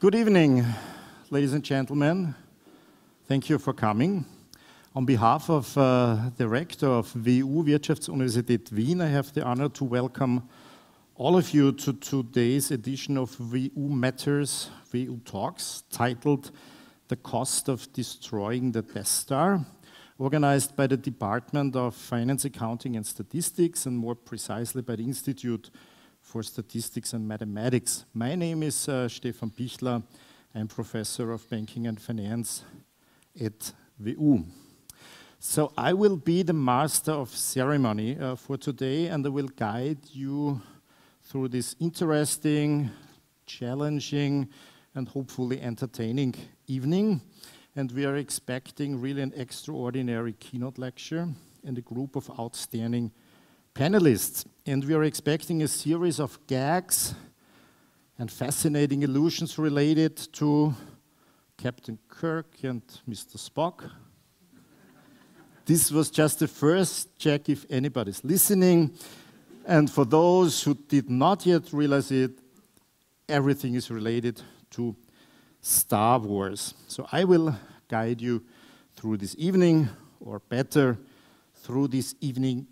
Good evening, ladies and gentlemen. Thank you for coming. On behalf of the rector of WU, Wirtschaftsuniversität Wien, I have the honor to welcome all of you to today's edition of WU Matters, WU Talks, titled The Cost of Destroying the Death Star, organized by the Department of Finance, Accounting and Statistics, and more precisely by the Institute for Statistics and Mathematics. My name is Stefan Pichler. I'm Professor of Banking and Finance at WU. So I will be the master of ceremony for today, and I will guide you through this interesting, challenging, and hopefully entertaining evening. And we are expecting really an extraordinary keynote lecture and a group of outstanding panelists. And we are expecting a series of gags and fascinating illusions related to Captain Kirk and Mr. Spock. This was just the first check if anybody's listening. And for those who did not yet realize it, everything is related to Star Wars. So I will guide you through this evening, or better, through this evening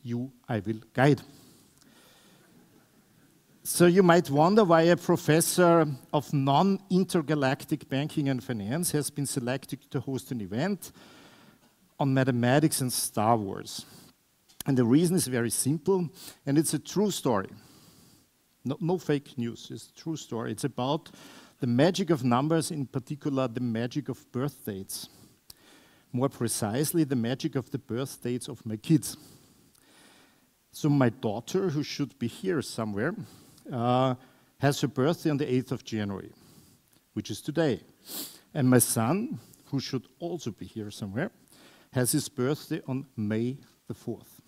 I will guide. So you might wonder why a professor of non-intergalactic banking and finance has been selected to host an event on mathematics and Star Wars. And the reason is very simple, and it's a true story. No fake news, it's a true story. It's about the magic of numbers, in particular the magic of birth dates. More precisely, the magic of the birth dates of my kids. So my daughter, who should be here somewhere, has her birthday on the 8th of January, which is today. And my son, who should also be here somewhere, has his birthday on May the 4th.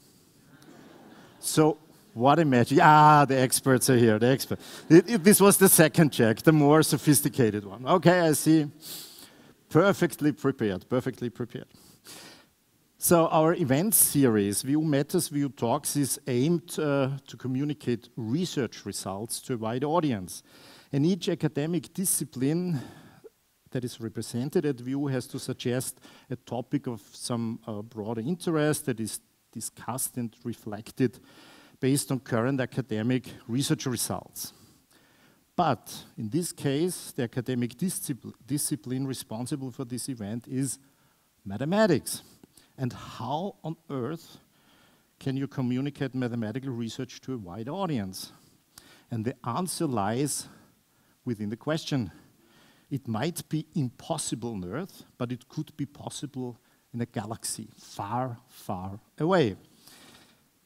So what a magic. The experts are here, the experts. This was the second check, the more sophisticated one. Okay, I see. Perfectly prepared, perfectly prepared. So our event series, WU Matters, WU Talks, is aimed to communicate research results to a wide audience. And each academic discipline that is represented at WU has to suggest a topic of some broader interest that is discussed and reflected based on current academic research results. But in this case, the academic discipline responsible for this event is mathematics. And how on earth can you communicate mathematical research to a wide audience? And the answer lies within the question. It might be impossible on Earth, but it could be possible in a galaxy far, far away.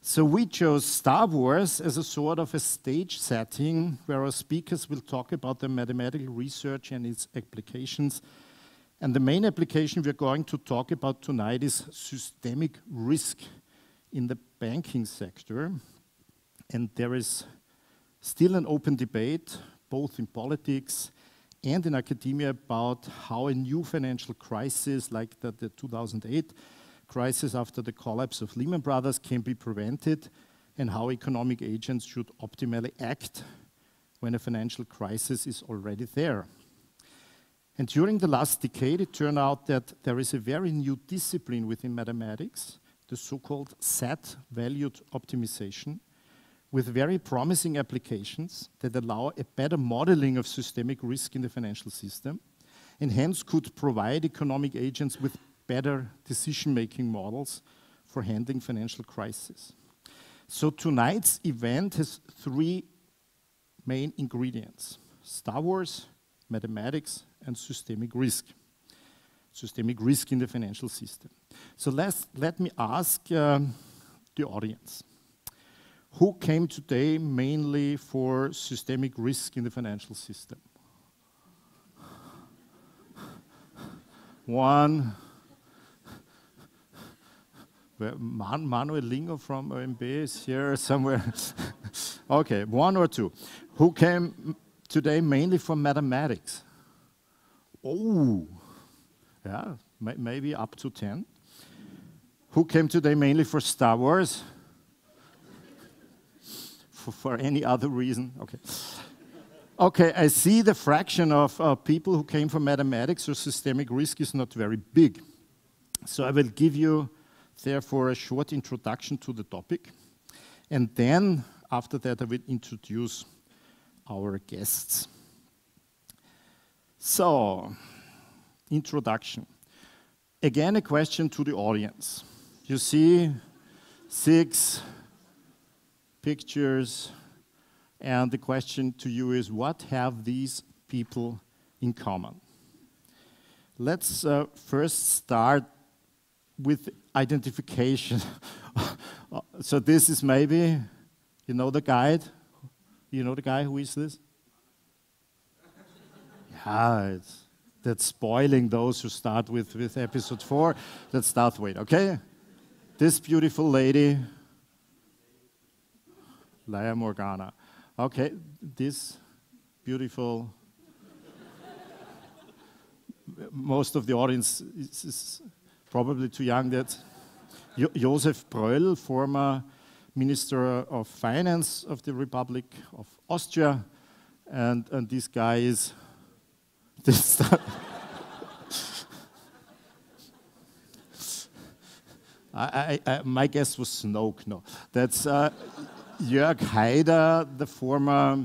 So we chose Star Wars as a sort of a stage setting where our speakers will talk about the mathematical research and its applications. And the main application we're going to talk about tonight is systemic risk in the banking sector. And there is still an open debate, both in politics and in academia, about how a new financial crisis like the 2008 crisis after the collapse of Lehman Brothers can be prevented, and how economic agents should optimally act when a financial crisis is already there. And during the last decade, it turned out that there is a very new discipline within mathematics, the so-called set-valued optimization, with very promising applications that allow a better modeling of systemic risk in the financial system, and hence could provide economic agents with better decision-making models for handling financial crises. So tonight's event has three main ingredients: Star Wars, mathematics, and systemic risk. Systemic risk in the financial system. So let me ask the audience. Who came today mainly for systemic risk in the financial system? One. Manuel Lingo from OMB is here somewhere. Okay, one or two. Who came today mainly for mathematics? Oh, yeah, maybe up to 10. Who came today mainly for Star Wars? For any other reason? Okay. Okay, I see the fraction of people who came from mathematics or systemic risk is not very big. So I will give you, therefore, a short introduction to the topic. And then, after that, I will introduce our guests. So, introduction. Again, a question to the audience. You see 6 pictures, and the question to you is, what have these people in common? Let's first start with identification. So this is maybe, you know the guide? You know the guy? Who is this? Yeah, that's spoiling those who start with episode 4. Let's start with, okay? This beautiful lady, Leia Morgana. Okay, this beautiful, most of the audience is probably too young. That's Josef Bröll, former Minister of Finance of the Republic of Austria, and this guy is this. My guess was Snoke. No, that's Jörg Haider, the former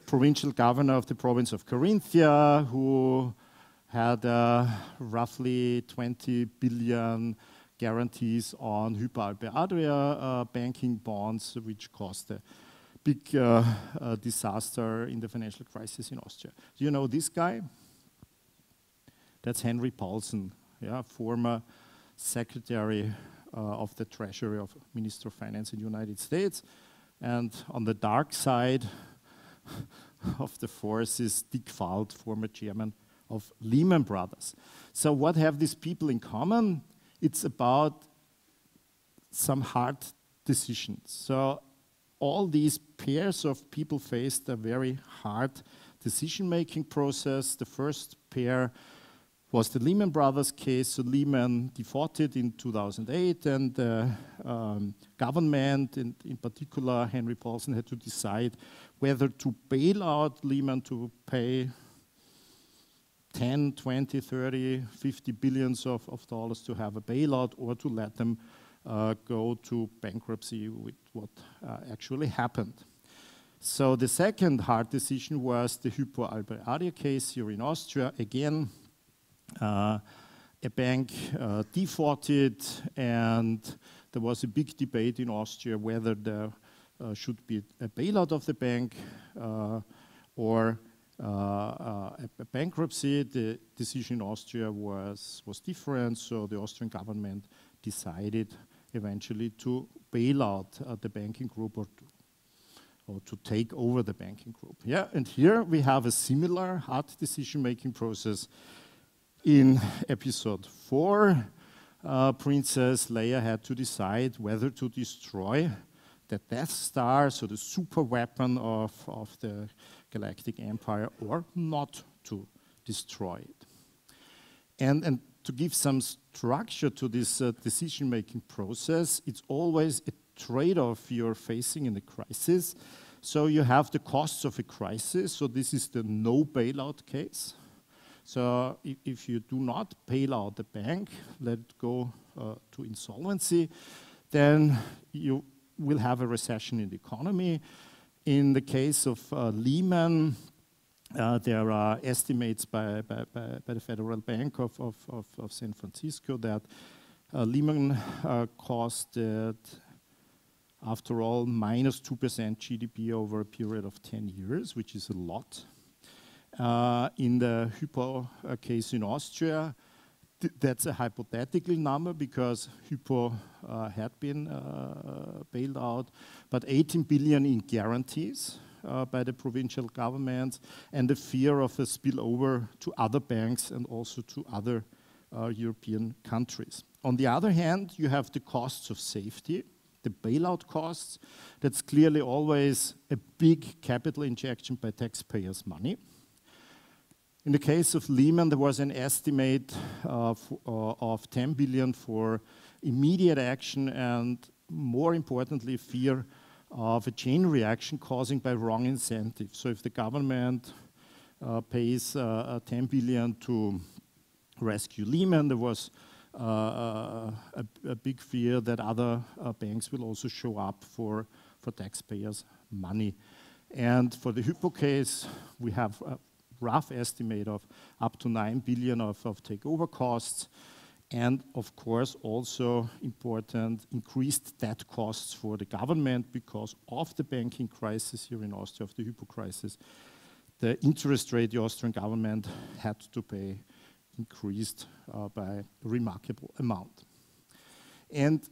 provincial governor of the province of Carinthia, who had roughly 20 billion guarantees on Hypo Alpe Adria banking bonds, which caused a big disaster in the financial crisis in Austria. Do you know this guy? That's Henry Paulson, yeah, former Secretary of the Treasury of Minister of Finance in the United States. And on the dark side of the force is Dick Falt, former chairman of Lehman Brothers. So what have these people in common? It's about some hard decisions. So all these pairs of people faced a very hard decision-making process. The first pair was the Lehman Brothers case. So Lehman defaulted in 2008, and the government, and in particular Henry Paulson, had to decide whether to bail out Lehman, to pay 10, 20, 30, 50 billions of dollars to have a bailout, or to let them go to bankruptcy, with what actually happened. So the second hard decision was the Hypo Alpe Adria case here in Austria. Again, a bank defaulted, and there was a big debate in Austria whether there should be a bailout of the bank or a bankruptcy. The decision in Austria was different, so the Austrian government decided eventually to bail out the banking group, or to take over the banking group. Yeah, and here we have a similar hard decision-making process. In episode 4, Princess Leia had to decide whether to destroy the Death Star, so the super weapon of the Galactic Empire, or not to destroy it. And to give some structure to this decision-making process, it's always a trade-off you're facing in a crisis. So you have the costs of a crisis. So this is the no bailout case. So if you do not bail out the bank, let it go to insolvency, then you will have a recession in the economy. In the case of Lehman, there are estimates by the Federal Bank of San Francisco that Lehman costed, after all, minus 2% GDP over a period of 10 years, which is a lot. In the Hypo case in Austria, that's a hypothetical number because Hypo had been bailed out, but 18 billion in guarantees by the provincial governments, and the fear of a spillover to other banks and also to other European countries. On the other hand, you have the costs of safety, the bailout costs. That's clearly always a big capital injection by taxpayers' money. In the case of Lehman, there was an estimate of 10 billion for immediate action, and more importantly, fear of a chain reaction causing by wrong incentive. So if the government pays 10 billion to rescue Lehman, there was a big fear that other banks will also show up for taxpayers' money. And for the Hypo case, we have a rough estimate of up to 9 billion of takeover costs, and of course also important increased debt costs for the government because of the banking crisis here in Austria, of the Hypo crisis. The interest rate the Austrian government had to pay increased by a remarkable amount. And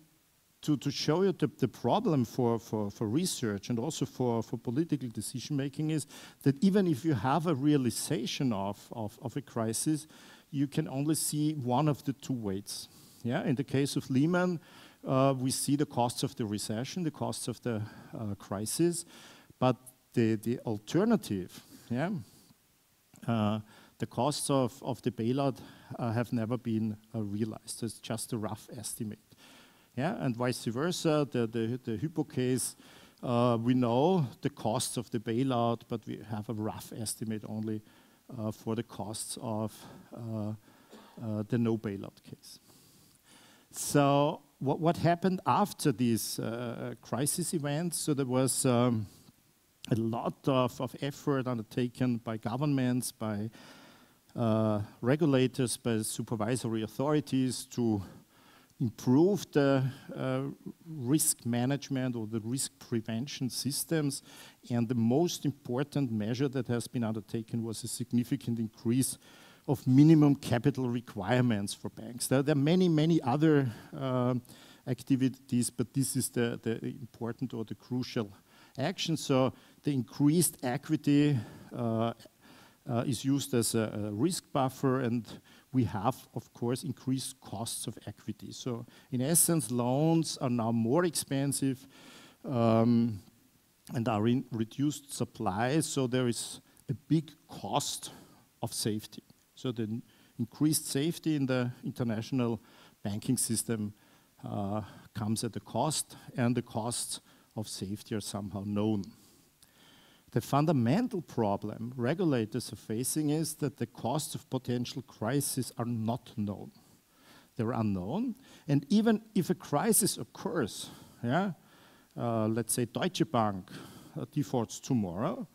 to show you the problem for research and also for political decision making is that even if you have a realization of a crisis, you can only see one of the two ways. Yeah? In the case of Lehman, we see the costs of the recession, the costs of the crisis, but the alternative, yeah, the costs of the bailout have never been realized. It's just a rough estimate. Yeah, and vice versa, the Hypo case, we know the costs of the bailout, but we have a rough estimate only for the costs of the no bailout case. So what happened after these crisis events? So there was a lot of effort undertaken by governments, by regulators, by supervisory authorities to improve the risk management or the risk prevention systems. And the most important measure that has been undertaken was a significant increase of minimum capital requirements for banks. There are many, many other activities, but this is the important or the crucial action. So the increased equity is used as a risk buffer, and we have, of course, increased costs of equity. So in essence, loans are now more expensive and are in reduced supply, so there is a big cost of safety. So the increased safety in the international banking system comes at a cost, and the costs of safety are somehow known. The fundamental problem regulators are facing is that the costs of potential crises are not known. They're unknown, and even if a crisis occurs, yeah, let's say Deutsche Bank defaults tomorrow,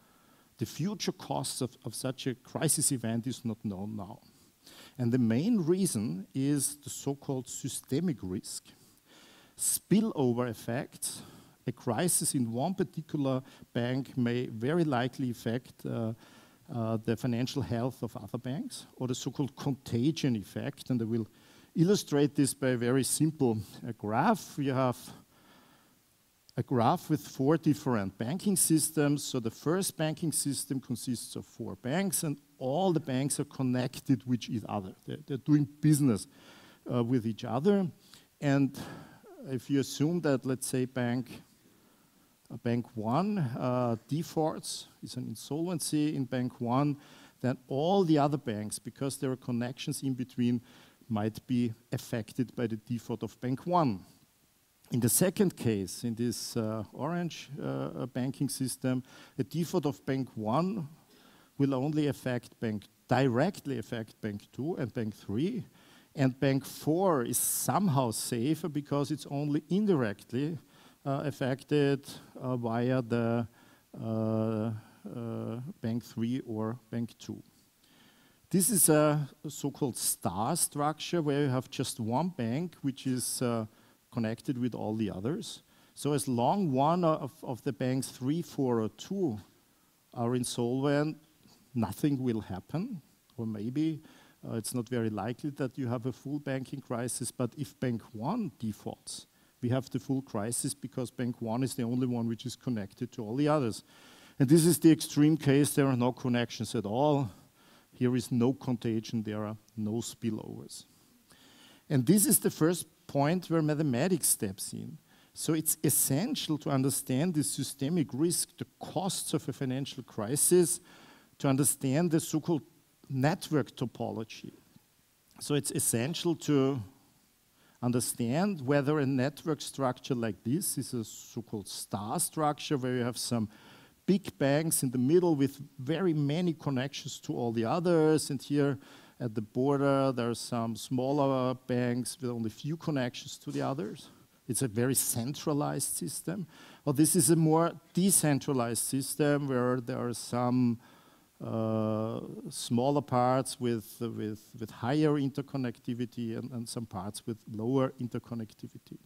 the future costs of such a crisis event is not known now. And the main reason is the so-called systemic risk. Spillover effects. A crisis in one particular bank may very likely affect the financial health of other banks, or the so-called contagion effect. And I will illustrate this by a very simple graph. You have a graph with 4 different banking systems. So the first banking system consists of 4 banks, and all the banks are connected with each other. They're doing business with each other. And if you assume that, let's say, Bank 1 defaults, is an insolvency in Bank 1, then all the other banks, because there are connections in between, might be affected by the default of Bank 1. In the second case, in this orange banking system, the default of Bank 1 will only directly affect Bank 2 and Bank 3, and Bank 4 is somehow safer because it's only indirectly affected via the Bank 3 or Bank 2. This is a so-called star structure where you have just one bank which is connected with all the others. So as long one of the banks 3, 4, or 2 are insolvent, nothing will happen, or maybe it's not very likely that you have a full banking crisis, but if Bank 1 defaults, we have the full crisis because Bank 1 is the only one which is connected to all the others. And this is the extreme case. There are no connections at all. Here is no contagion. There are no spillovers. And this is the first point where mathematics steps in. So it's essential to understand the systemic risk, the costs of a financial crisis, to understand the so-called network topology. So it's essential to understand whether a network structure like this is a so-called star structure where you have some big banks in the middle with very many connections to all the others, and here at the border there are some smaller banks with only few connections to the others. It's a very centralized system. Or this is a more decentralized system where there are some smaller parts with higher interconnectivity and some parts with lower interconnectivity.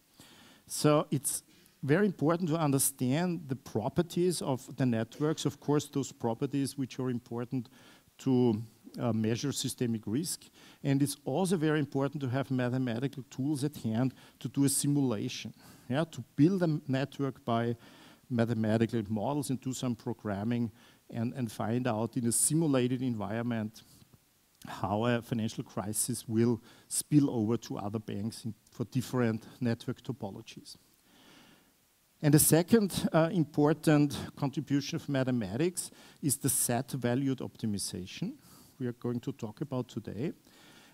So it's very important to understand the properties of the networks, of course, those properties which are important to measure systemic risk. And it's also very important to have mathematical tools at hand to do a simulation, to build a network by mathematical models and do some programming and find out in a simulated environment how a financial crisis will spill over to other banks for different network topologies. And the second important contribution of mathematics is the set-valued optimization we are going to talk about today.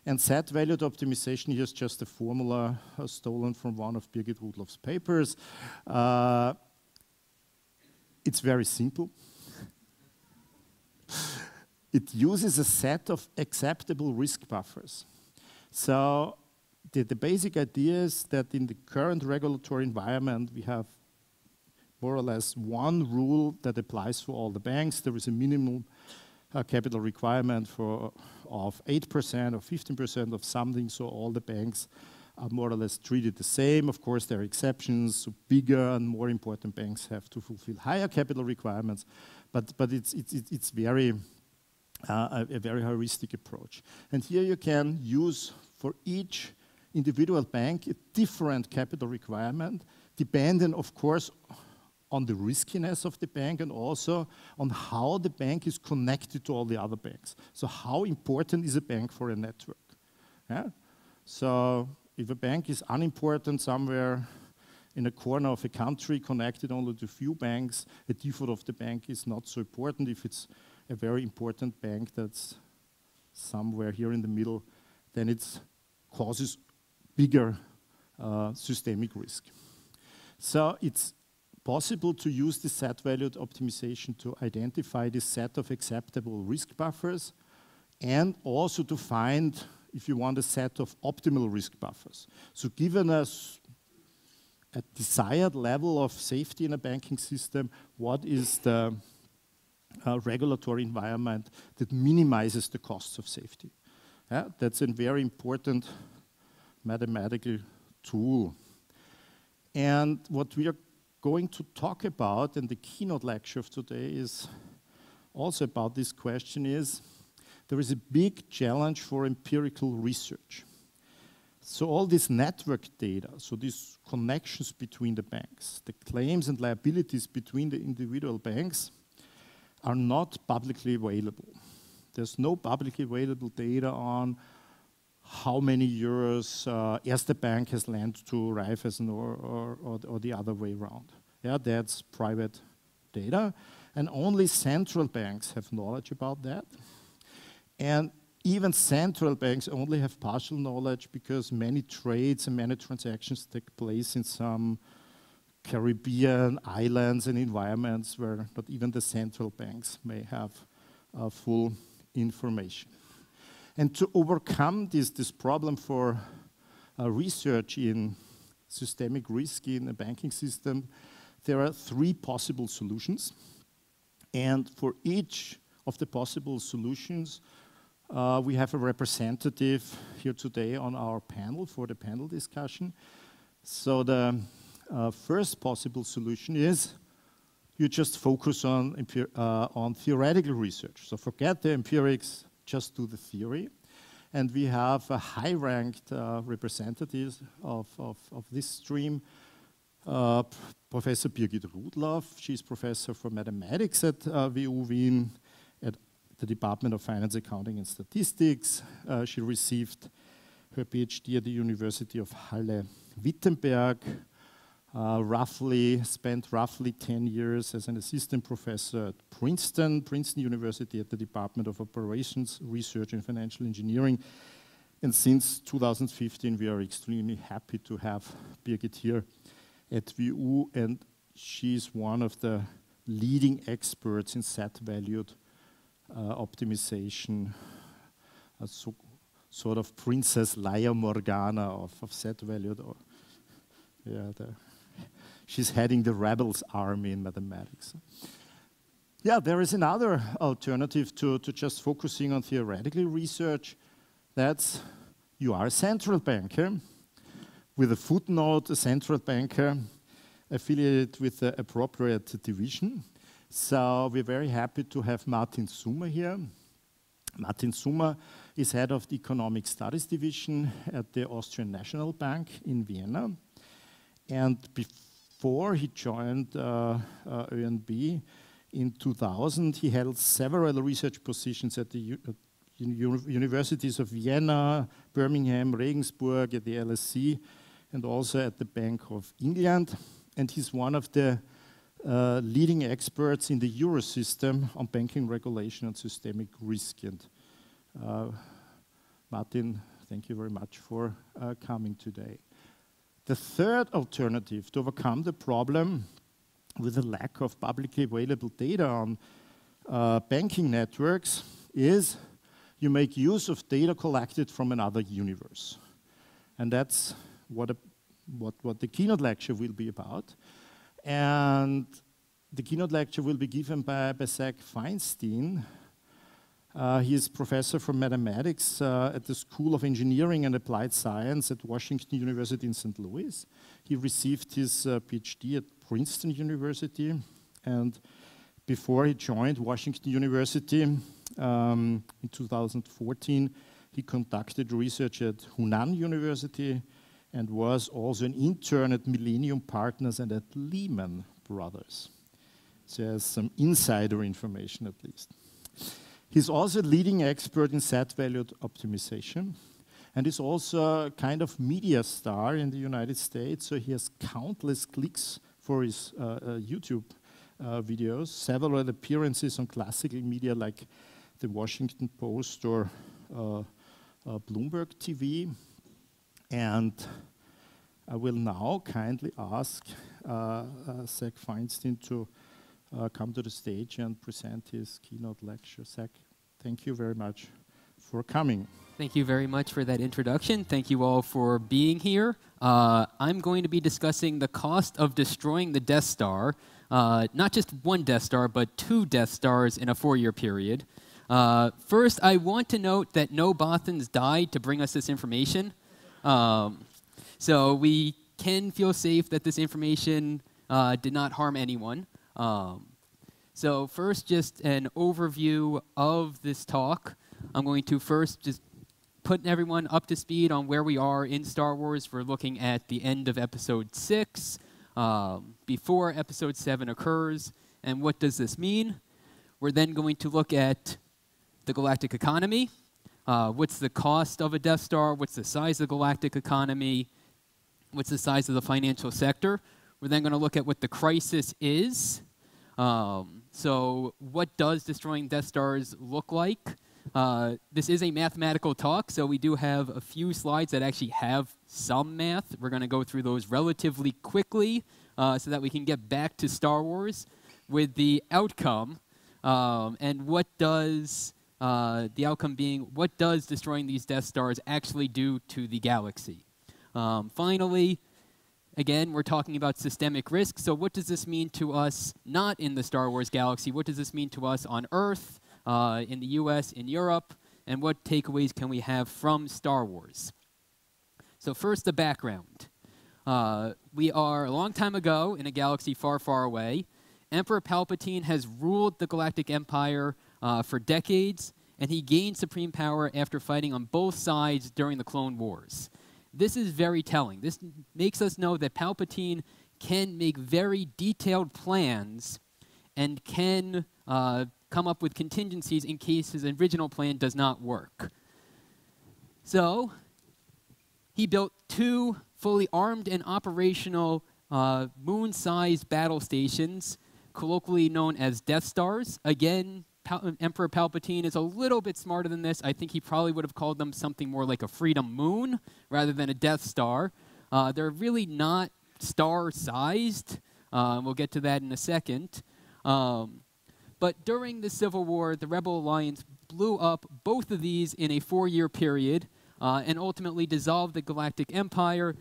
And set-valued optimization, here's just a formula stolen from one of Birgit Rudloff's papers. It's very simple. It uses a set of acceptable risk buffers. So the basic idea is that in the current regulatory environment, we have more or less one rule that applies for all the banks. There is a minimum capital requirement of 8% or 15% of something, so all the banks are more or less treated the same. Of course, there are exceptions, so bigger and more important banks have to fulfill higher capital requirements, but it's very a very heuristic approach. And here you can use for each individual bank a different capital requirement, depending, of course, on the riskiness of the bank and also on how the bank is connected to all the other banks. So how important is a bank for a network? So if a bank is unimportant somewhere in a corner of a country connected only to few banks, the default of the bank is not so important. If it's a very important bank that's somewhere here in the middle, then it causes bigger systemic risk. So it's possible to use the set-valued optimization to identify this set of acceptable risk buffers and also to find, if you want, a set of optimal risk buffers. So given us a desired level of safety in a banking system, what is the regulatory environment that minimizes the costs of safety? That's a very important mathematical tool. And what we are going to talk about, and the keynote lecture of today is also about this question, is there is a big challenge for empirical research. So all this network data, so these connections between the banks, the claims and liabilities between the individual banks are not publicly available. There's no publicly available data on how many euros Erste Bank has lent to Raiffeisen or the other way around. That's private data, and only central banks have knowledge about that. And even central banks only have partial knowledge because many trades and many transactions take place in some Caribbean islands and environments where not even the central banks may have full information. And to overcome this problem for research in systemic risk in a banking system, there are three possible solutions. And for each of the possible solutions, we have a representative here today on our panel for the panel discussion. So the first possible solution is you just focus on theoretical research. So forget the empirics, just do the theory. And we have a high-ranked representative of this stream, Professor Birgit Rudloff. She's professor for mathematics at WU Wien at the Department of Finance, Accounting and Statistics. She received her Ph.D. at the University of Halle-Wittenberg, spent roughly 10 years as an assistant professor at Princeton University at the Department of Operations, Research and Financial Engineering. And since 2015, we are extremely happy to have Birgit here at WU, and she's one of the leading experts in set-valued optimization, a sort of Princess Leia Morgana of set-valued. Yeah, she's heading the rebels army in mathematics. Yeah, there is another alternative to just focusing on theoretical research. That's you are a central banker with a footnote, a central banker affiliated with the appropriate division. So we're very happy to have Martin Summer here. Martin Summer is head of the Economic Studies Division at the Austrian National Bank in Vienna. And before he joined ÖNB in 2000, he held several research positions at the universities of Vienna, Birmingham, Regensburg, at the LSE, and also at the Bank of England. And he's one of the leading experts in the Eurosystem on banking regulation and systemic risk. And Martin, thank you very much for coming today. The third alternative to overcome the problem with the lack of publicly available data on banking networks is you make use of data collected from another universe. And that's what the keynote lecture will be about. And the keynote lecture will be given by Zach Feinstein. He is professor for mathematics at the School of Engineering and Applied Science at Washington University in St. Louis. He received his Ph.D. at Princeton University, and before he joined Washington University in 2014, he conducted research at Hunan University and was also an intern at Millennium Partners and at Lehman Brothers. So he has some insider information at least. He's also a leading expert in set-valued optimization, and is also a kind of media star in the United States, so he has countless clicks for his YouTube videos, several appearances on classical media like the Washington Post or Bloomberg TV. And I will now kindly ask Zach Feinstein to come to the stage and present his keynote lecture. Zach, thank you very much for coming. Thank you very much for that introduction. Thank you all for being here. I'm going to be discussing the cost of destroying the Death Star, not just one Death Star, but 2 Death Stars in a 4-year period. First, I want to note that no Bothans died to bring us this information. So we can feel safe that this information did not harm anyone. So first, just an overview of this talk. I'm going to first just put everyone up to speed on where we are in Star Wars. We're looking at the end of Episode 6, before Episode 7 occurs, and what does this mean? We're then going to look at the galactic economy. What's the cost of a Death Star? What's the size of the galactic economy? What's the size of the financial sector? We're then going to look at what the crisis is. So what does destroying Death Stars look like? This is a mathematical talk, so we do have a few slides that actually have some math. We're going to go through those relatively quickly so that we can get back to Star Wars with the outcome. And what does the outcome being, what does destroying these Death Stars actually do to the galaxy? Finally, again, we're talking about systemic risk. So what does this mean to us not in the Star Wars galaxy? What does this mean to us on Earth, in the US, in Europe? And what takeaways can we have from Star Wars? So first, the background. We are a long time ago in a galaxy far, far away. Emperor Palpatine has ruled the Galactic Empire for decades, and he gained supreme power after fighting on both sides during the Clone Wars. This is very telling. This makes us know that Palpatine can make very detailed plans and can come up with contingencies in case his original plan does not work. So he built 2 fully armed and operational moon-sized battle stations, colloquially known as Death Stars. Again, Emperor Palpatine is a little bit smarter than this. I think he probably would have called them something more like a Freedom Moon rather than a Death Star. They're really not star-sized. We'll get to that in a second. But during the Civil War, the Rebel Alliance blew up both of these in a 4-year period and ultimately dissolved the Galactic Empire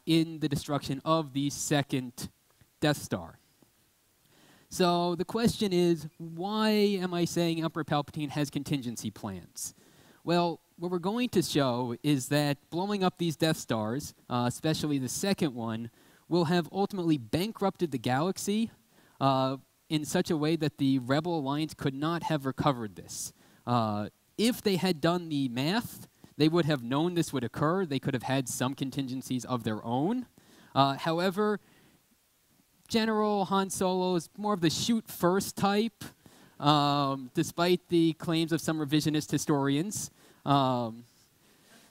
in the destruction of the second Death Star. So the question is, why am I saying Emperor Palpatine has contingency plans? Well, what we're going to show is that blowing up these Death Stars, especially the second one, will have ultimately bankrupted the galaxy in such a way that the Rebel Alliance could not have recovered this. If they had done the math, they would have known this would occur. They could have had some contingencies of their own. However, General Han Solo is more of the shoot-first type, despite the claims of some revisionist historians.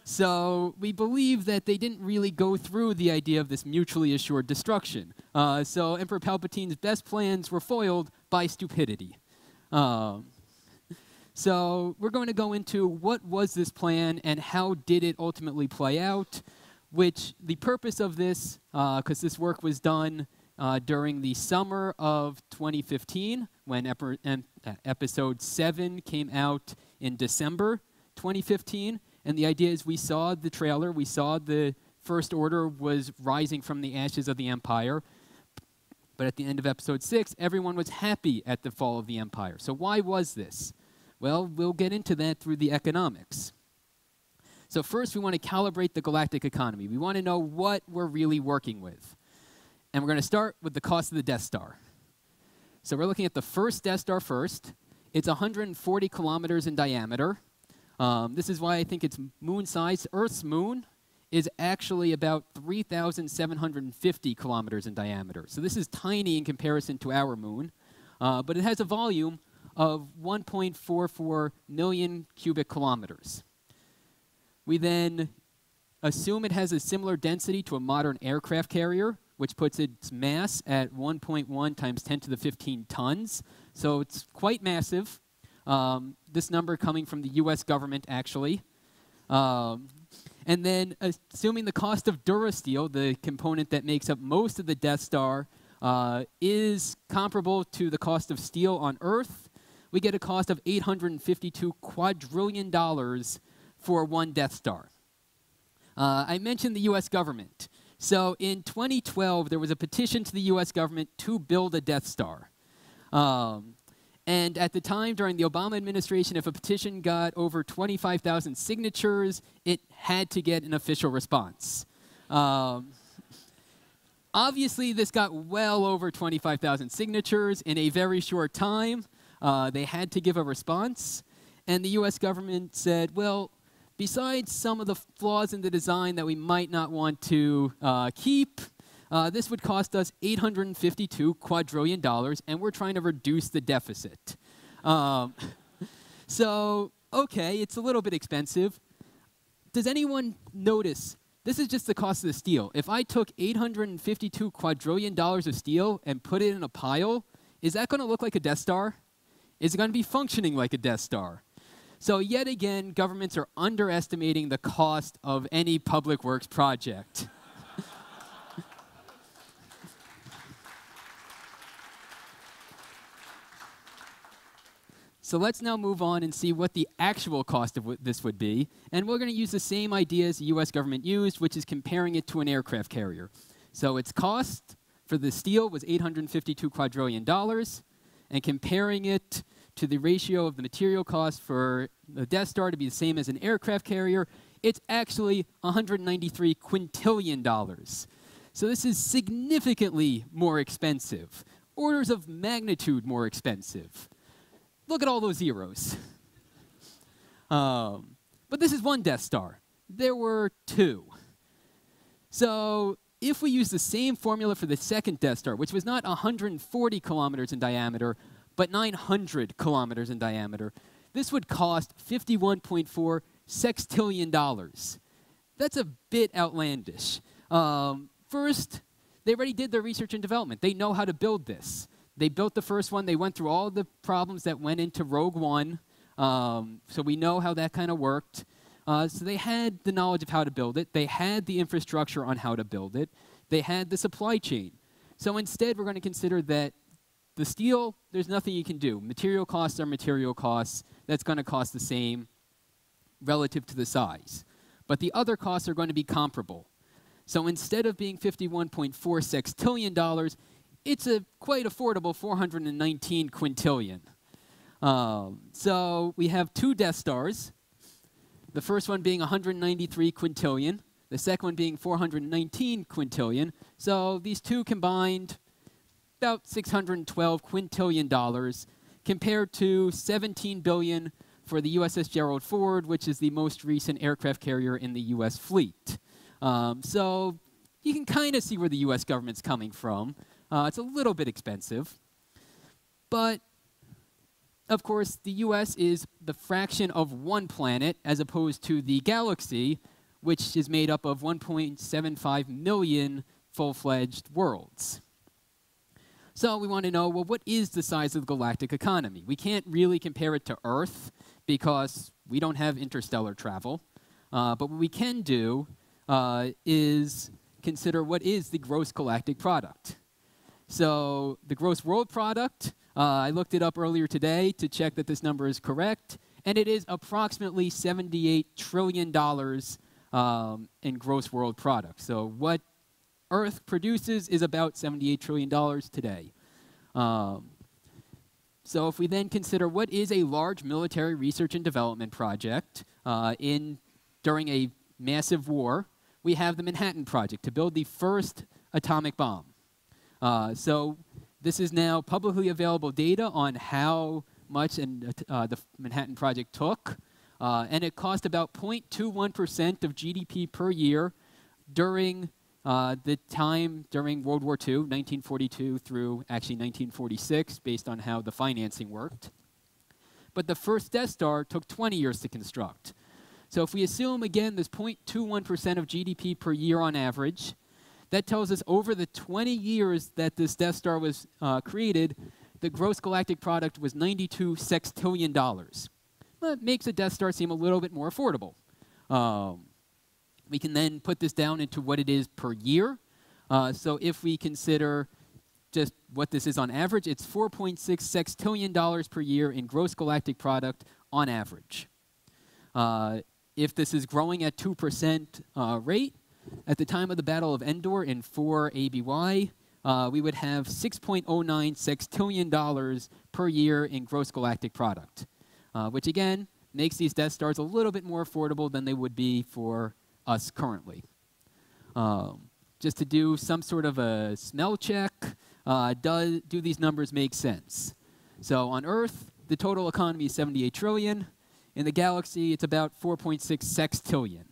So we believe that they didn't really go through the idea of this mutually assured destruction. So Emperor Palpatine's best plans were foiled by stupidity. So we're going to go into what was this plan and how did it ultimately play out, which the purpose of this, because this work was done during the summer of 2015 when Episode 7 came out in December 2015. And the idea is we saw the trailer, we saw the First Order was rising from the ashes of the Empire. But at the end of Episode 6, everyone was happy at the fall of the Empire. So why was this? Well, we'll get into that through the economics. So first, we want to calibrate the galactic economy. We want to know what we're really working with. And we're going to start with the cost of the Death Star. So we're looking at the first Death Star first. It's 140 kilometers in diameter. This is why I think it's moon-sized. Earth's moon is actually about 3,750 kilometers in diameter. So this is tiny in comparison to our moon. But it has a volume of 1.44 million cubic kilometers. We then assume it has a similar density to a modern aircraft carrier, which puts its mass at 1.1 times 10 to the 15 tons. So it's quite massive. This number coming from the US government, actually. And then assuming the cost of Durasteel, the component that makes up most of the Death Star, is comparable to the cost of steel on Earth, we get a cost of $852 quadrillion for one Death Star. I mentioned the US government. So in 2012, there was a petition to the US government to build a Death Star. And at the time, during the Obama administration, if a petition got over 25,000 signatures, it had to get an official response. Obviously, this got well over 25,000 signatures in a very short time. They had to give a response. And the US government said, well, besides some of the flaws in the design that we might not want to keep, this would cost us $852 quadrillion, and we're trying to reduce the deficit. So, okay, it's a little bit expensive. Does anyone notice, this is just the cost of the steel. If I took $852 quadrillion of steel and put it in a pile, is that going to look like a Death Star? Is it going to be functioning like a Death Star? So yet again, governments are underestimating the cost of any public works project. So let's now move on and see what the actual cost of this would be. And we're going to use the same ideas the US government used, which is comparing it to an aircraft carrier. So its cost for the steel was $852 quadrillion, and comparing it to the ratio of the material cost for the Death Star to be the same as an aircraft carrier, it's actually $193 quintillion. So this is significantly more expensive, orders of magnitude more expensive. Look at all those zeros. But this is one Death Star. There were two. So if we use the same formula for the second Death Star, which was not 140 kilometers in diameter, but 900 kilometers in diameter, this would cost $51.4 sextillion. That's a bit outlandish. First, they already did their research and development. They know how to build this. They built the first one. They went through all the problems that went into Rogue One. So we know how that kind of worked. So they had the knowledge of how to build it. They had the infrastructure on how to build it. They had the supply chain. So instead, we're going to consider that the steel, there's nothing you can do. Material costs are material costs. That's going to cost the same relative to the size. But the other costs are going to be comparable. So instead of being $51.4 sextillion, it's a quite affordable 419 quintillion. So we have 2 Death Stars, the first one being 193 quintillion, the second one being 419 quintillion. So these two combined, about $612 quintillion, compared to $17 billion for the USS Gerald Ford, which is the most recent aircraft carrier in the US fleet. So you can kind of see where the US government's coming from. It's a little bit expensive, but of course, the US is the fraction of one planet as opposed to the galaxy, which is made up of 1.75 million full-fledged worlds. So we want to know, well, what is the size of the galactic economy? We can't really compare it to Earth because we don't have interstellar travel. But what we can do is consider what is the gross galactic product. So the gross world product, I looked it up earlier today to check that this number is correct, and it is approximately $78 trillion in gross world product. So what Earth produces is about $78 trillion today. So if we then consider what is a large military research and development project during a massive war, we have the Manhattan Project to build the first atomic bomb. So this is now publicly available data on how much the Manhattan Project took, and it cost about 0.21% of GDP per year during the time during World War II, 1942 through actually 1946, based on how the financing worked. But the first Death Star took 20 years to construct. So if we assume, again, this 0.21% of GDP per year on average, that tells us over the 20 years that this Death Star was created, the gross galactic product was $92 sextillion. That makes a Death Star seem a little bit more affordable. We can then put this down into what it is per year. So if we consider just what this is on average, it's $4.6 sextillion per year in gross galactic product on average. If this is growing at 2% rate, at the time of the Battle of Endor in 4 ABY, we would have $6.09 sextillion per year in gross galactic product, which again makes these Death Stars a little bit more affordable than they would be for us currently. Just to do some sort of a smell check, do these numbers make sense? So on Earth, the total economy is $78 trillion. In the galaxy, it's about 4.6 sextillion.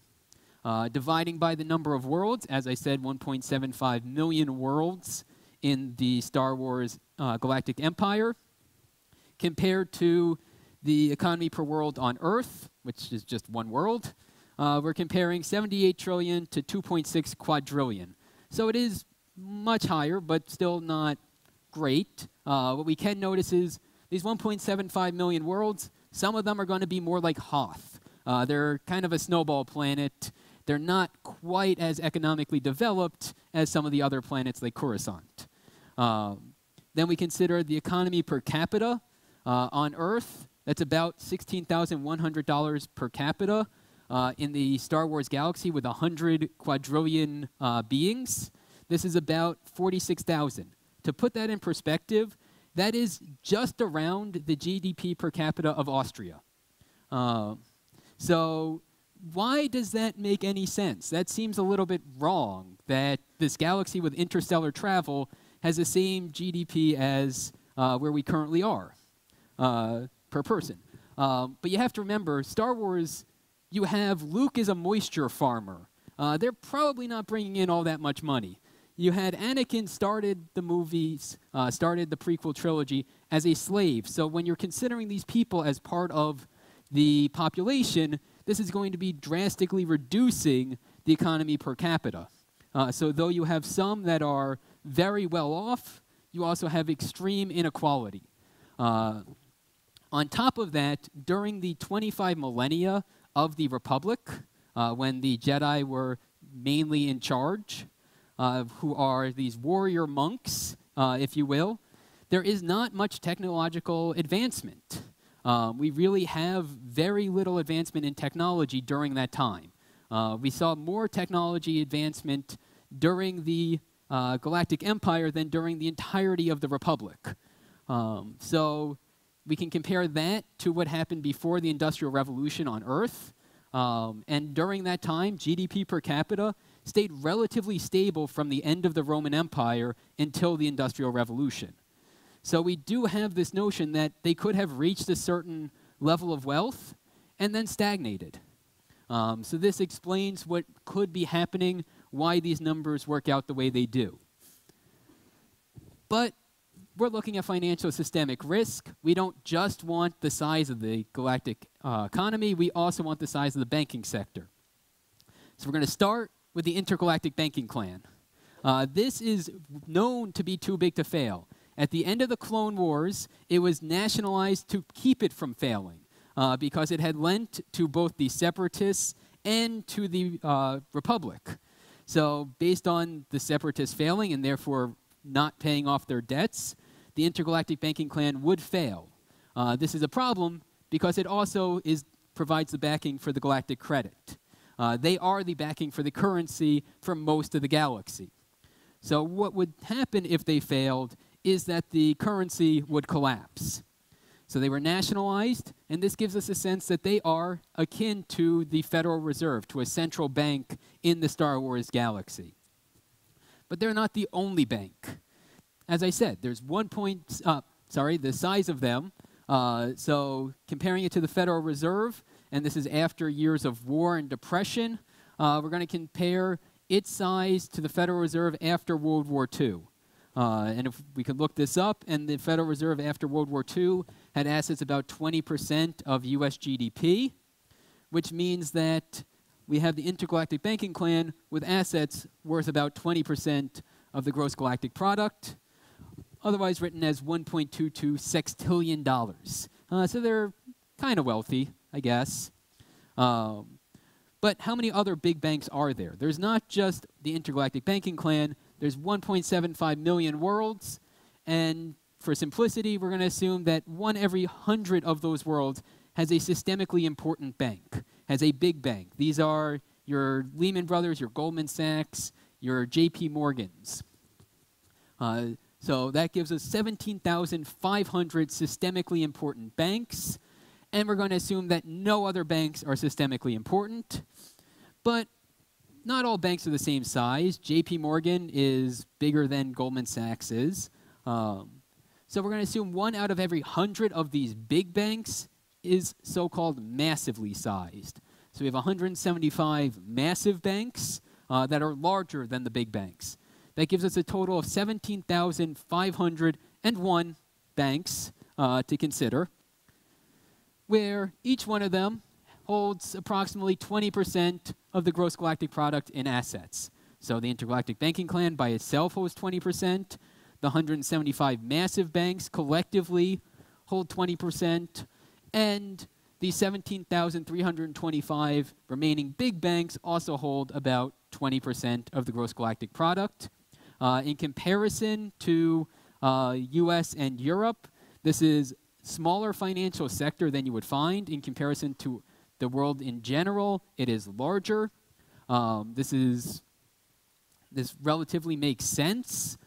Dividing by the number of worlds, as I said, 1.75 million worlds in the Star Wars Galactic Empire, compared to the economy per world on Earth, which is just one world, we're comparing 78 trillion to 2.6 quadrillion. So it is much higher, but still not great. What we can notice is these 1.75 million worlds, some of them are going to be more like Hoth. They're kind of a snowball planet. They're not quite as economically developed as some of the other planets like Coruscant. Then we consider the economy per capita on Earth. That's about $16,100 per capita. In the Star Wars galaxy with 100 quadrillion beings, this is about 46,000. To put that in perspective, that is just around the GDP per capita of Austria. So why does that make any sense? That seems a little bit wrong, that this galaxy with interstellar travel has the same GDP as where we currently are per person. But you have to remember, Star Wars, you have Luke is a moisture farmer. They're probably not bringing in all that much money. You had Anakin started the movies, started the prequel trilogy as a slave. So when you're considering these people as part of the population, this is going to be drastically reducing the economy per capita. So though you have some that are very well off, you also have extreme inequality. On top of that, during the 25 millennia of the Republic, when the Jedi were mainly in charge, who are these warrior monks, if you will, there is not much technological advancement. We really have very little advancement in technology during that time. We saw more technology advancement during the Galactic Empire than during the entirety of the Republic. So we can compare that to what happened before the Industrial Revolution on Earth. And during that time, GDP per capita stayed relatively stable from the end of the Roman Empire until the Industrial Revolution. So we do have this notion that they could have reached a certain level of wealth and then stagnated. So this explains what could be happening, why these numbers work out the way they do. But we're looking at financial systemic risk. We don't just want the size of the galactic economy, we also want the size of the banking sector. So we're going to start with the intergalactic banking clan. This is known to be too big to fail. At the end of the Clone Wars, it was nationalized to keep it from failing because it had lent to both the Separatists and to the Republic. So based on the Separatists failing and therefore not paying off their debts, the intergalactic banking clan would fail. This is a problem because it also provides the backing for the galactic credit. They are the backing for the currency for most of the galaxy. So what would happen if they failed is that the currency would collapse. So they were nationalized, and this gives us a sense that they are akin to the Federal Reserve, to a central bank in the Star Wars galaxy. But they're not the only bank. As I said, there's the size of them. So comparing it to the Federal Reserve, and this is after years of war and depression, we're going to compare its size to the Federal Reserve after World War II. And if we could look this up, and the Federal Reserve after World War II had assets about 20% of US GDP, which means that we have the intergalactic banking clan with assets worth about 20% of the gross galactic product, otherwise written as $1.22 sextillion. So they're kind of wealthy, I guess. But how many other big banks are there? There's not just the intergalactic banking clan. There's 1.75 million worlds, and for simplicity, we're going to assume that 1 every 100 of those worlds has a systemically important bank, has a big bank. These are your Lehman Brothers, your Goldman Sachs, your JP Morgans. So that gives us 17,500 systemically important banks, and we're going to assume that no other banks are systemically important, but not all banks are the same size. JP Morgan is bigger than Goldman Sachs is. So we're going to assume 1 out of every 100 of these big banks is so-called massively sized. So we have 175 massive banks that are larger than the big banks. That gives us a total of 17,501 banks to consider, where each one of them holds approximately 20% of the gross galactic product in assets. So the intergalactic banking clan by itself holds 20%. The 175 massive banks collectively hold 20%. And the 17,325 remaining big banks also hold about 20% of the gross galactic product. In comparison to US and Europe, this is smaller financial sector than you would find in comparison to the world in general. It is larger. This relatively makes sense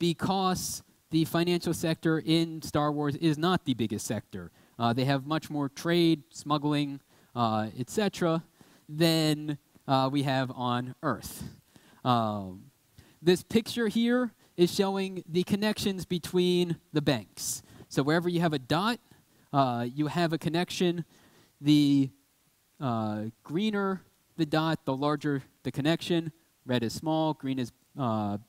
because the financial sector in Star Wars is not the biggest sector. They have much more trade, smuggling, etc. than we have on Earth. This picture here is showing the connections between the banks. So wherever you have a dot, you have a connection. The greener the dot, the larger the connection. Red is small, green is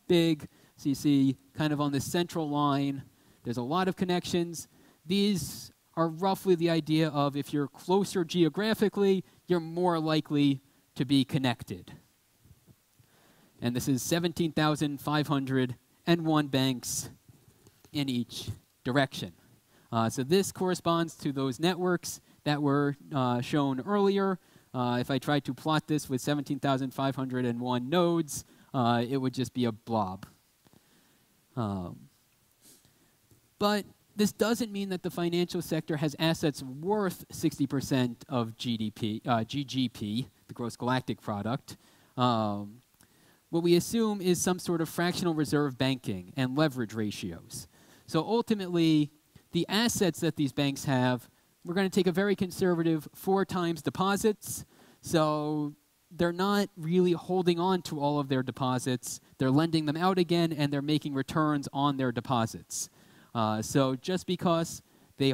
big. So you see kind of on the central line, there's a lot of connections. These are roughly the idea of if you're closer geographically, you're more likely to be connected. And this is 17,501 banks in each direction. So this corresponds to those networks that were shown earlier. If I tried to plot this with 17,501 nodes, it would just be a blob. But this doesn't mean that the financial sector has assets worth 60% of GGP, the Gross Galactic Product. What we assume is some sort of fractional reserve banking and leverage ratios. So ultimately, the assets that these banks have, we're going to take a very conservative 4 times deposits. So they're not really holding on to all of their deposits. They're lending them out again, and they're making returns on their deposits. So just because they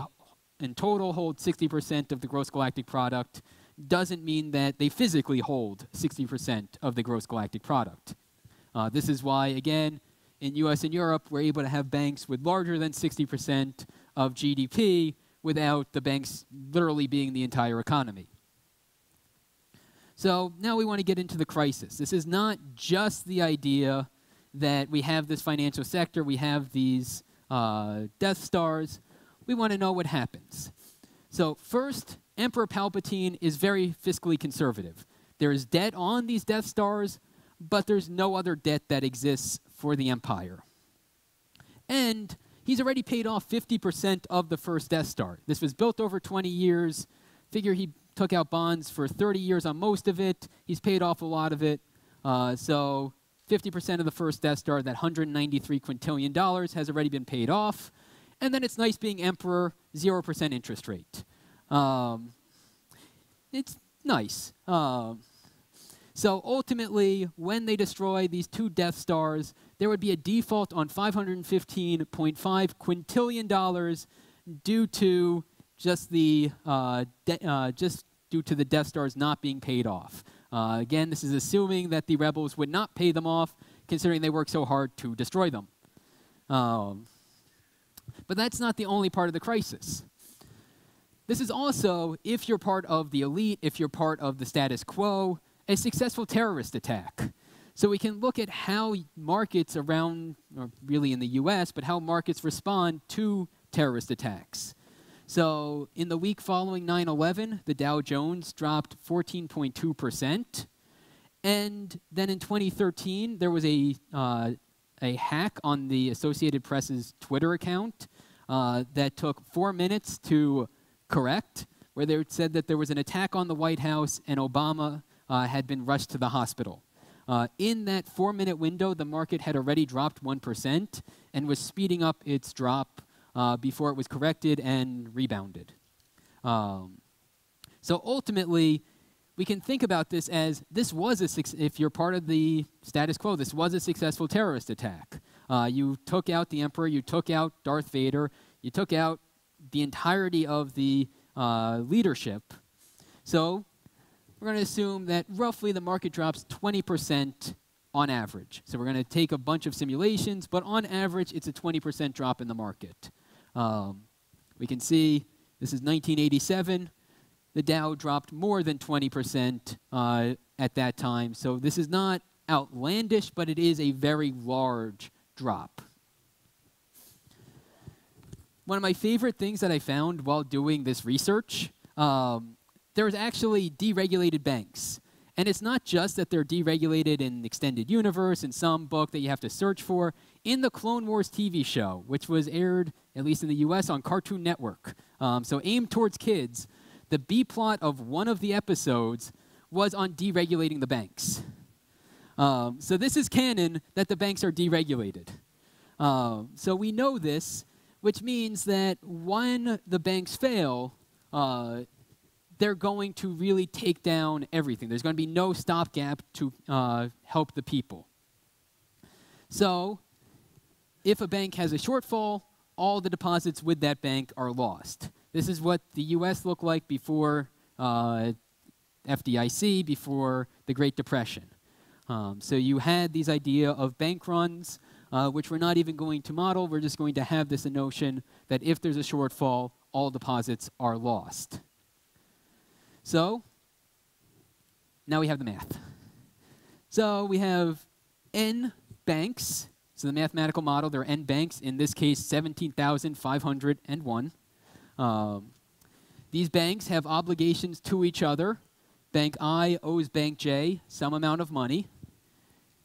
in total hold 60% of the Gross Galactic Product doesn't mean that they physically hold 60% of the Gross Galactic Product. This is why, again, in US and Europe, we're able to have banks with larger than 60% of GDP without the banks literally being the entire economy. So now we want to get into the crisis. This is not just the idea that we have this financial sector, we have these Death Stars. We want to know what happens. So first, Emperor Palpatine is very fiscally conservative. There is debt on these Death Stars, but there's no other debt that exists for the Empire. And he's already paid off 50% of the first Death Star. This was built over 20 years. Figure he took out bonds for 30 years on most of it. He's paid off a lot of it. So 50% of the first Death Star, that $193 quintillion, has already been paid off. And then it's nice being Emperor, 0% interest rate. It's nice. So ultimately, when they destroy these 2 Death Stars, there would be a default on $515.5 quintillion due to just the due to the Death Stars not being paid off. Again, this is assuming that the rebels would not pay them off, considering they worked so hard to destroy them. But that's not the only part of the crisis. This is also, if you're part of the elite, if you're part of the status quo, a successful terrorist attack. So we can look at how markets around, or really in the US, but how markets respond to terrorist attacks. So in the week following 9/11, the Dow Jones dropped 14.2%. And then in 2013, there was a hack on the Associated Press's Twitter account that took 4 minutes to correct, where they said that there was an attack on the White House and Obama had been rushed to the hospital. In that 4-minute window, the market had already dropped 1% and was speeding up its drop before it was corrected and rebounded. So ultimately, we can think about this as this was if you're part of the status quo, this was a successful terrorist attack. You took out the Emperor, you took out Darth Vader, you took out the entirety of the leadership. So we're going to assume that roughly the market drops 20% on average. So we're going to take a bunch of simulations, but on average, it's a 20% drop in the market. We can see this is 1987. The Dow dropped more than 20% at that time. So this is not outlandish, but it is a very large drop. One of my favorite things that I found while doing this research, there's actually deregulated banks. And it's not just that they're deregulated in Extended Universe, in some book that you have to search for. In the Clone Wars TV show, which was aired, at least in the US, on Cartoon Network, so aimed towards kids, the B-plot of one of the episodes was on deregulating the banks. So this is canon that the banks are deregulated. So we know this, which means that when the banks fail, they're going to really take down everything. There's going to be no stopgap to help the people. So if a bank has a shortfall, all the deposits with that bank are lost. This is what the US looked like before FDIC, before the Great Depression. So you had these idea of bank runs, which we're not even going to model. We're just going to have this notion that if there's a shortfall, all deposits are lost. So now we have the math. So we have N banks So the mathematical model, there are n banks, in this case 17,501. These banks have obligations to each other. Bank I owes Bank J some amount of money.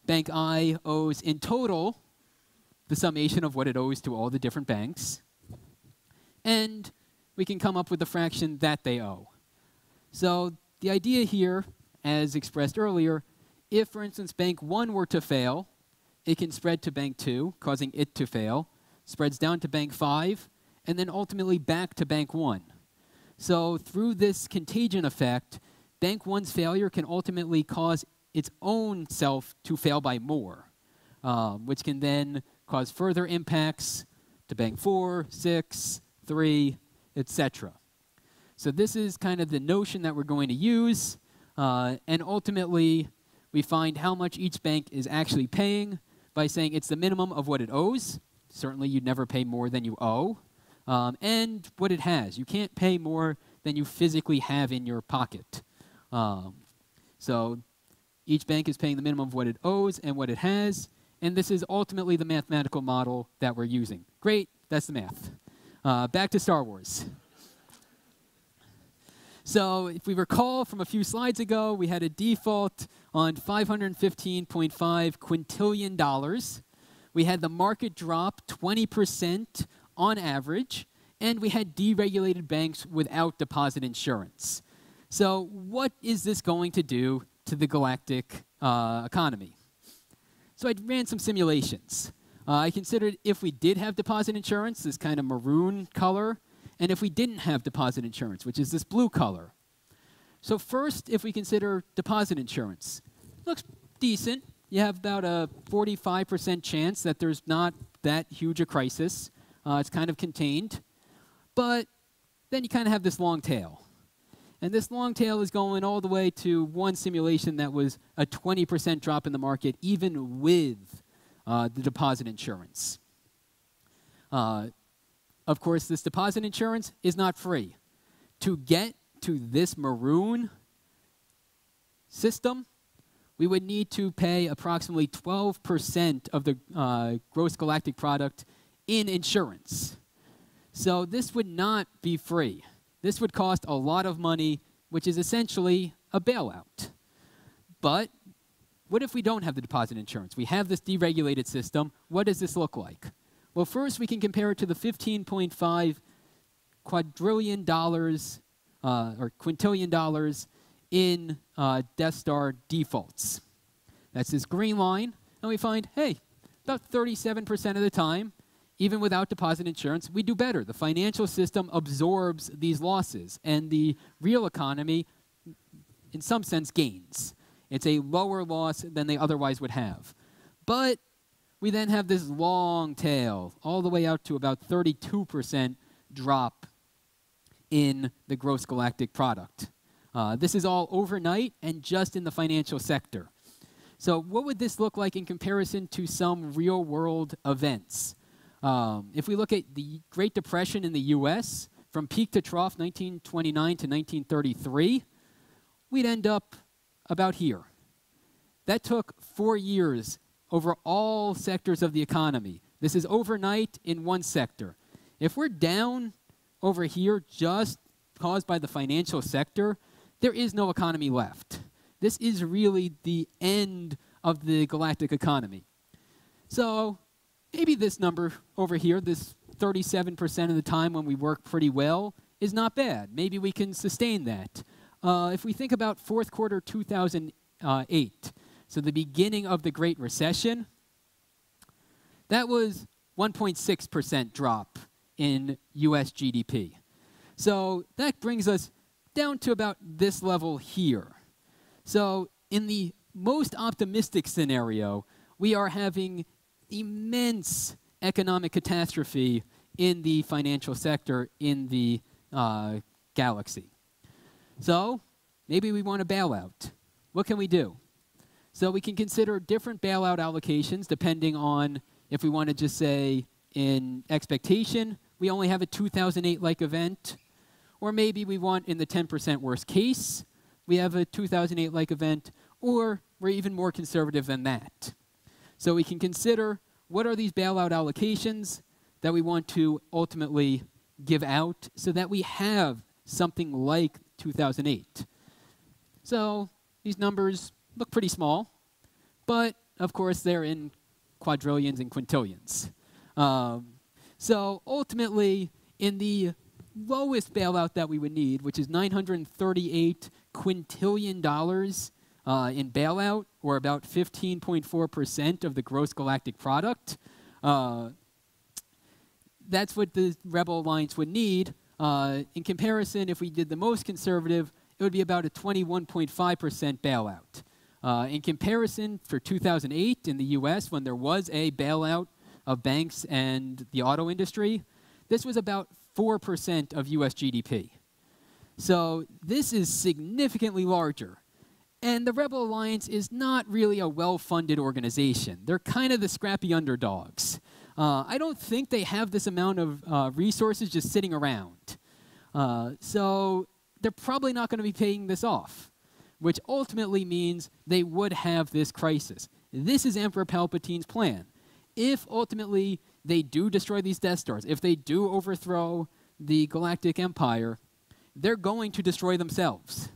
Bank I owes in total the summation of what it owes to all the different banks. And we can come up with the fraction that they owe. So the idea here, as expressed earlier, if, for instance, Bank 1 were to fail, it can spread to Bank 2, causing it to fail, spreads down to Bank 5, and then ultimately back to Bank 1. So through this contagion effect, Bank 1's failure can ultimately cause its own self to fail by more, which can then cause further impacts to Bank 4, 6, 3, etc. So this is kind of the notion that we're going to use, and ultimately we find how much each bank is actually paying by saying it's the minimum of what it owes. Certainly you'd never pay more than you owe, and what it has. You can't pay more than you physically have in your pocket. So each bank is paying the minimum of what it owes and what it has, and this is ultimately the mathematical model that we're using. Great, that's the math. Back to Star Wars. So if we recall from a few slides ago, we had a default on $515.5 quintillion. We had the market drop 20% on average, and we had deregulated banks without deposit insurance. So what is this going to do to the galactic economy? So I ran some simulations. I considered if we did have deposit insurance, this kind of maroon color, and if we didn't have deposit insurance, which is this blue color. So first, if we consider deposit insurance, looks decent. You have about a 45% chance that there's not that huge a crisis. It's kind of contained. But then you kind of have this long tail. And this long tail is going all the way to one simulation that was a 20% drop in the market, even with the deposit insurance. Of course, this deposit insurance is not free. To get to this maroon system, we would need to pay approximately 12% of the gross galactic product in insurance. So this would not be free. This would cost a lot of money, which is essentially a bailout. But what if we don't have the deposit insurance? We have this deregulated system. What does this look like? Well, first we can compare it to the $15.5 quadrillion or quintillion dollars in Death Star defaults. That's this green line, and we find, hey, about 37% of the time, even without deposit insurance, we do better. The financial system absorbs these losses, and the real economy, in some sense, gains. It's a lower loss than they otherwise would have. But we then have this long tail, all the way out to about 32% drop in the gross galactic product. This is all overnight and just in the financial sector. So what would this look like in comparison to some real-world events? If we look at the Great Depression in the US, from peak to trough, 1929 to 1933, we'd end up about here. That took 4 years over all sectors of the economy. This is overnight in one sector. If we're down over here just caused by the financial sector, there is no economy left. This is really the end of the galactic economy. So maybe this number over here, this 37% of the time when we work pretty well, is not bad. Maybe we can sustain that. If we think about fourth quarter 2008, so the beginning of the Great Recession, that was 1.6% drop in US GDP. So that brings us down to about this level here. So in the most optimistic scenario, we are having immense economic catastrophe in the financial sector in the galaxy. So maybe we want a bailout. What can we do? So we can consider different bailout allocations depending on if we want to just say in expectation, we only have a 2008-like event, or maybe we want in the 10% worst case, we have a 2008-like event, or we're even more conservative than that. So we can consider what are these bailout allocations that we want to ultimately give out so that we have something like 2008? So these numbers look pretty small, but of course they're in quadrillions and quintillions. So ultimately, in the lowest bailout that we would need, which is $938 quintillion in bailout, or about 15.4% of the gross galactic product, that's what the Rebel Alliance would need. In comparison, if we did the most conservative, it would be about a 21.5% bailout. In comparison, for 2008 in the US, when there was a bailout of banks and the auto industry, this was about 4% of US GDP. So this is significantly larger. And the Rebel Alliance is not really a well-funded organization. They're kind of the scrappy underdogs. I don't think they have this amount of resources just sitting around. So they're probably not going to be paying this off, which ultimately means they would have this crisis. This is Emperor Palpatine's plan. If ultimately they do destroy these Death Stars, if they do overthrow the Galactic Empire, they're going to destroy themselves.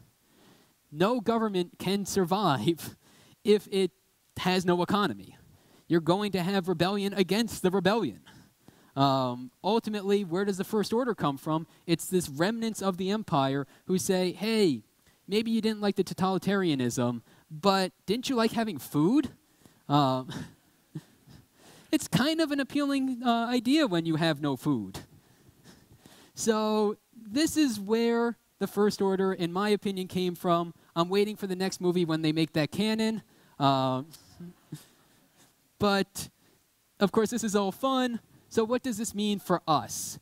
No government can survive if it has no economy. You're going to have rebellion against the rebellion. Ultimately, where does the First Order come from? It's this remnants of the Empire who say, hey, maybe you didn't like the totalitarianism, but didn't you like having food? It's kind of an appealing idea when you have no food. So this is where the First Order, in my opinion, came from. I'm waiting for the next movie when they make that canon. But, of course, this is all fun. So what does this mean for us?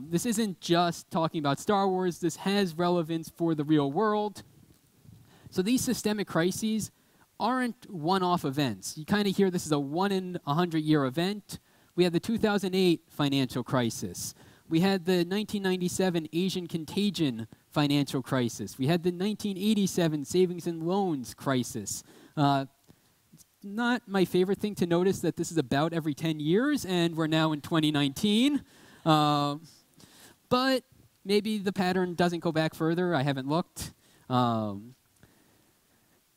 This isn't just talking about Star Wars. This has relevance for the real world. So these systemic crises aren't one-off events. You kind of hear this is a 1-in-100-year event. We had the 2008 financial crisis. We had the 1997 Asian Contagion financial crisis. We had the 1987 savings and loans crisis. Not my favorite thing to notice that this is about every 10 years, and we're now in 2019. But maybe the pattern doesn't go back further. I haven't looked.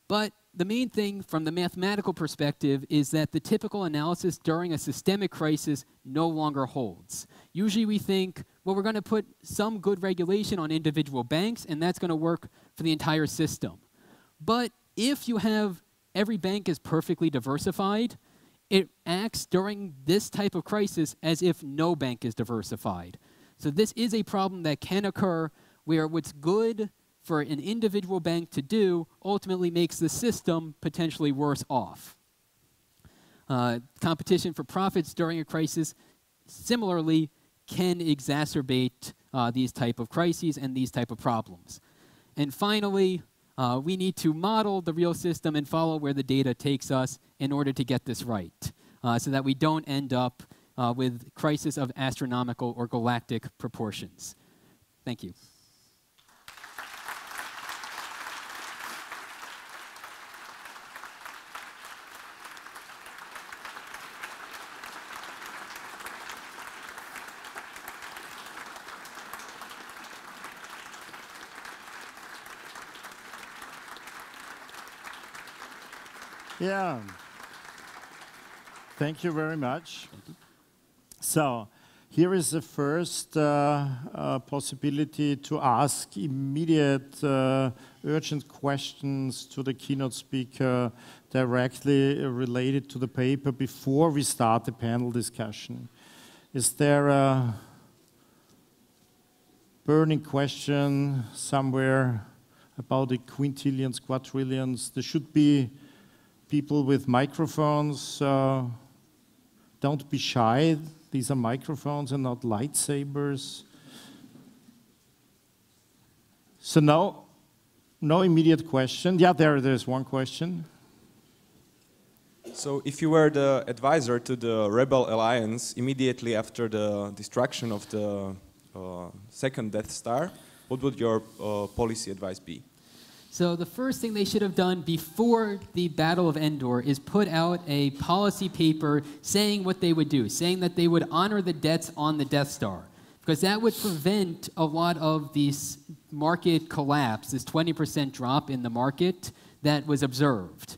But the main thing from the mathematical perspective is that the typical analysis during a systemic crisis no longer holds. Usually we think, well, we're going to put some good regulation on individual banks, and that's going to work for the entire system. But if you have every bank is perfectly diversified, it acts during this type of crisis as if no bank is diversified. So this is a problem that can occur where what's good for an individual bank to do ultimately makes the system potentially worse off. Competition for profits during a crisis similarly can exacerbate these type of crises and these type of problems. And finally, we need to model the real system and follow where the data takes us in order to get this right, so that we don't end up with crisis of astronomical or galactic proportions. Thank you. Yeah. Thank you very much. So, here is the first possibility to ask immediate, urgent questions to the keynote speaker directly related to the paper before we start the panel discussion. Is there a burning question somewhere about the quintillions, quadrillions? There should be people with microphones. Don't be shy. These are microphones and not lightsabers. So no immediate question. Yeah, there's one question. So if you were the advisor to the Rebel Alliance immediately after the destruction of the second Death Star, what would your policy advice be? So the first thing they should have done before the Battle of Endor is put out a policy paper saying what they would do, saying that they would honor the debts on the Death Star, because that would prevent a lot of this market collapse, this 20% drop in the market that was observed.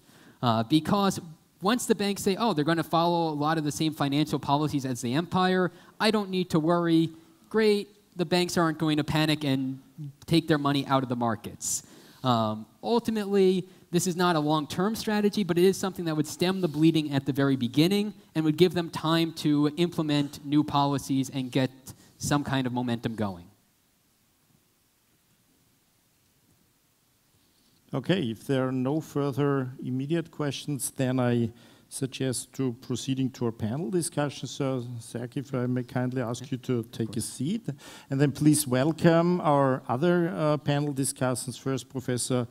Because once the banks say, oh, they're going to follow a lot of the same financial policies as the empire, I don't need to worry, great, the banks aren't going to panic and take their money out of the markets. Ultimately, this is not a long-term strategy, but it is something that would stem the bleeding at the very beginning and would give them time to implement new policies and get some kind of momentum going. Okay, if there are no further immediate questions, then I suggest to proceeding to our panel discussion. So, Zach, if I may kindly ask you to take a seat. And then please welcome our other panel discussants. First, Professor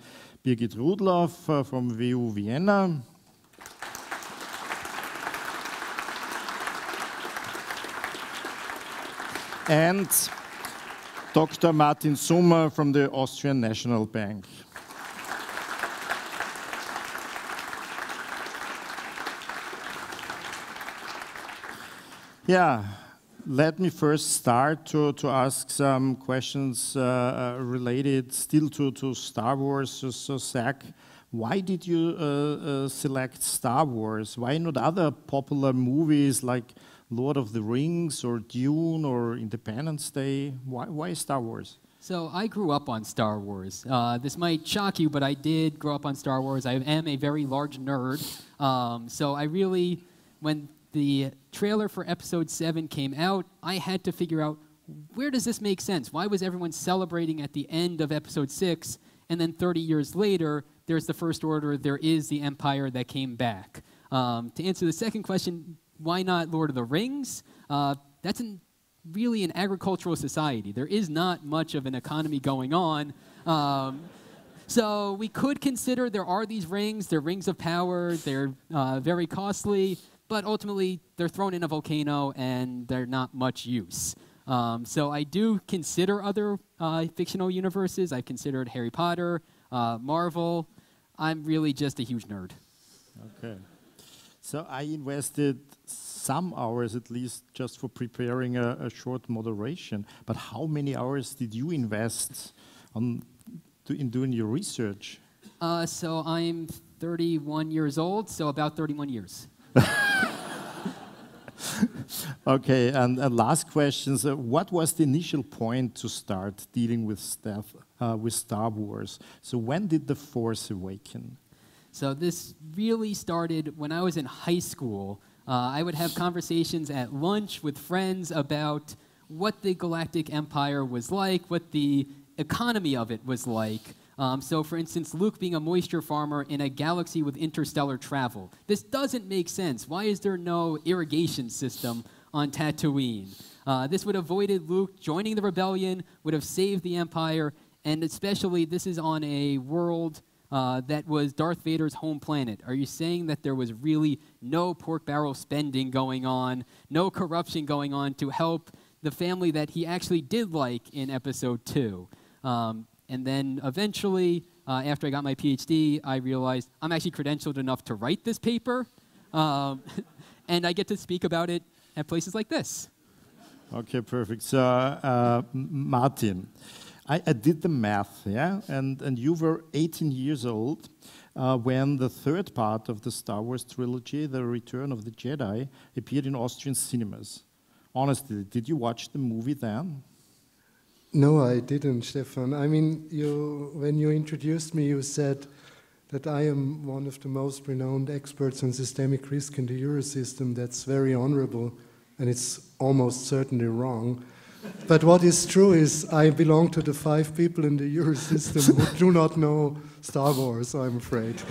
Birgit Rudloff from WU Vienna. And Dr. Martin Sommer from the Austrian National Bank. Yeah, let me first start to ask some questions related still to Star Wars. So Zach, why did you select Star Wars? Why not other popular movies like Lord of the Rings or Dune or Independence Day? Why Star Wars? So I grew up on Star Wars. This might shock you, but I did grow up on Star Wars. I am a very large nerd. So I really, when the trailer for Episode 7 came out, I had to figure out, where does this make sense? Why was everyone celebrating at the end of Episode 6, and then 30 years later, there's the First Order, there is the Empire that came back? To answer the second question, why not Lord of the Rings? That's really an agricultural society. There is not much of an economy going on. So we could consider there are these rings, they're rings of power, they're very costly, but ultimately they're thrown in a volcano and they're not much use. So I do consider other fictional universes. I've considered Harry Potter, Marvel. I'm really just a huge nerd. Okay. So I invested some hours at least just for preparing a short moderation. But how many hours did you invest in doing your research? So I'm 31 years old, so about 31 years. Okay, and last question. So what was the initial point to start dealing with Star Wars? So when did the Force awaken? So this really started when I was in high school. I would have conversations at lunch with friends about what the Galactic Empire was like, what the economy of it was like. So for instance, Luke being a moisture farmer in a galaxy with interstellar travel. This doesn't make sense. Why is there no irrigation system on Tatooine? This would have avoided Luke joining the rebellion, would have saved the Empire, and especially this is on a world that was Darth Vader's home planet. Are you saying that there was really no pork barrel spending going on, no corruption going on to help the family that he actually did like in Episode 2? And then eventually, after I got my Ph.D., I realized I'm actually credentialed enough to write this paper, and I get to speak about it at places like this. Okay, perfect. So, Martin, I did the math, yeah? And you were 18 years old when the third part of the Star Wars trilogy, The Return of the Jedi, appeared in Austrian cinemas. Honestly, did you watch the movie then? No, I didn't, Stefan. I mean, when you introduced me, you said that I am one of the most renowned experts on systemic risk in the Eurosystem. That's very honorable, and it's almost certainly wrong. But what is true is I belong to the 5 people in the Eurosystem who do not know Star Wars, I'm afraid.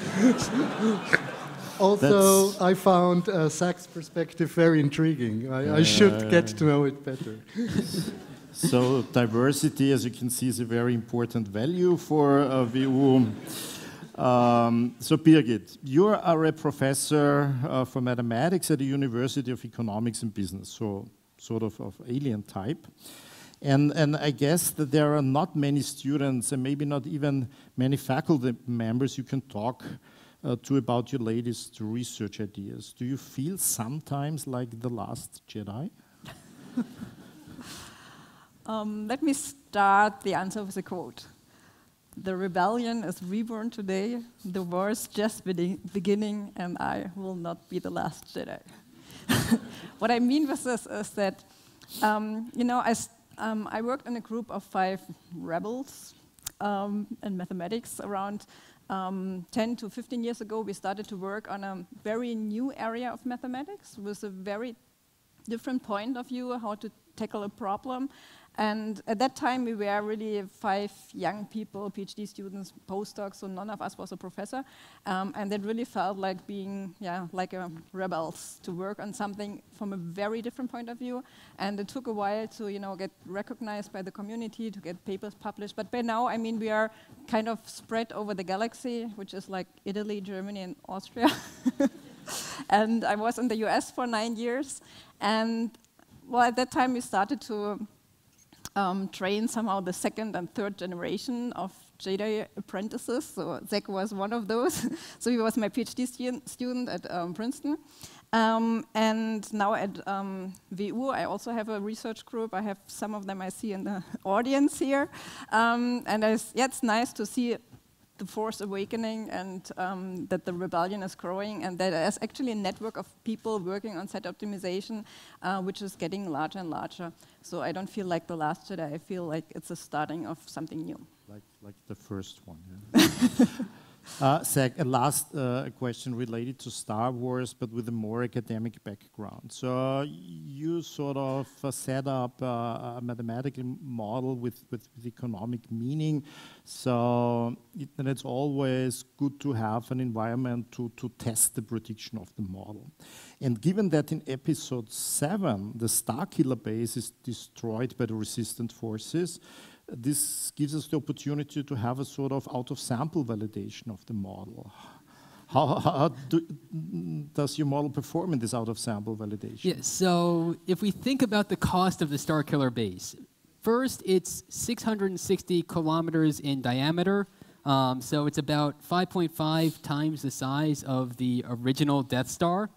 Also, I found Zach's perspective very intriguing. I should get to know it better. So diversity, as you can see, is a very important value for WU. So Birgit, you are a professor for mathematics at the University of Economics and Business, so sort of alien type. And I guess that there are not many students, and maybe not even many faculty members you can talk to about your latest research ideas. Do you feel sometimes like the Last Jedi? Let me start the answer with a quote. The rebellion is reborn today, the war is just beginning, and I will not be the last Jedi. What I mean with this is that, I worked in a group of 5 rebels in mathematics. Around 10 to 15 years ago, we started to work on a very new area of mathematics with a very different point of view, how to tackle a problem. And at that time, we were really 5 young people, Ph.D. students, postdocs, so none of us was a professor. And that really felt like being, like a rebels, to work on something from a very different point of view. And it took a while to, get recognized by the community, to get papers published. But by now, I mean, we are kind of spread over the galaxy, which is like Italy, Germany, and Austria. And I was in the US for 9 years. And well, at that time, we started to train somehow the 2nd and 3rd generation of Jedi apprentices. So Zach was one of those. So he was my PhD student at Princeton. And now at WU, I also have a research group. I have some of them I see in the audience here. And it's nice to see the Force awakening and that the rebellion is growing, and that there's actually a network of people working on set optimization, which is getting larger and larger. So I don't feel like the Last Jedi. I feel like it's a starting of something new. Like the first one. Yeah. Zach, a last question related to Star Wars, but with a more academic background. So you sort of set up a mathematical model with economic meaning. So it's always good to have an environment to test the prediction of the model. And given that in episode 7, the Starkiller base is destroyed by the resistant forces, this gives us the opportunity to have a sort of out-of-sample validation of the model. How does your model perform in this out-of-sample validation? Yeah, so if we think about the cost of the Starkiller base, first it's 660 kilometers in diameter, so it's about 5.5 times the size of the original Death Star.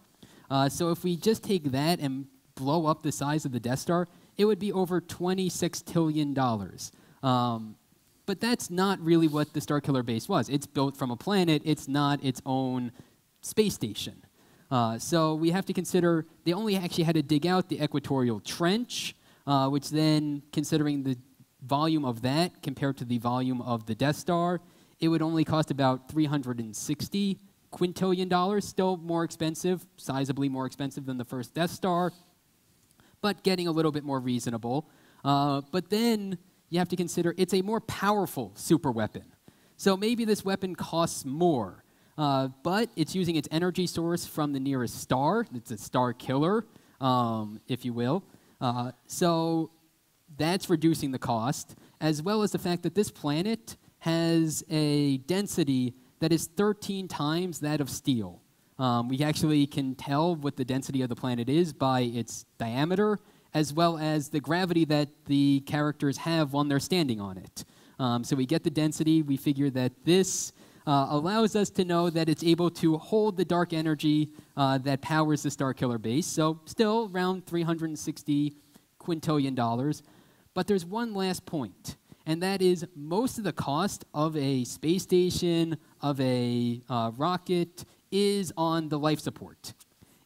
So if we just take that and blow up the size of the Death Star, it would be over $26 trillion. But that's not really what the Starkiller base was. It's built from a planet. It's not its own space station. So we have to consider they only actually had to dig out the equatorial trench, which then, considering the volume of that compared to the volume of the Death Star, it would only cost about $360 quintillion, still more expensive, sizably more expensive than the first Death Star, but getting a little bit more reasonable. But then you have to consider it's a more powerful superweapon. So maybe this weapon costs more, but it's using its energy source from the nearest star. It's a star killer, if you will. So that's reducing the cost, as well as the fact that this planet has a density that is 13 times that of steel. We actually can tell what the density of the planet is by its diameter, as well as the gravity that the characters have when they're standing on it. So we get the density. We figure that this allows us to know that it's able to hold the dark energy that powers the Starkiller base. So still around $360 quintillion. But there's one last point, and that is most of the cost of a space station, of a rocket, is on the life support.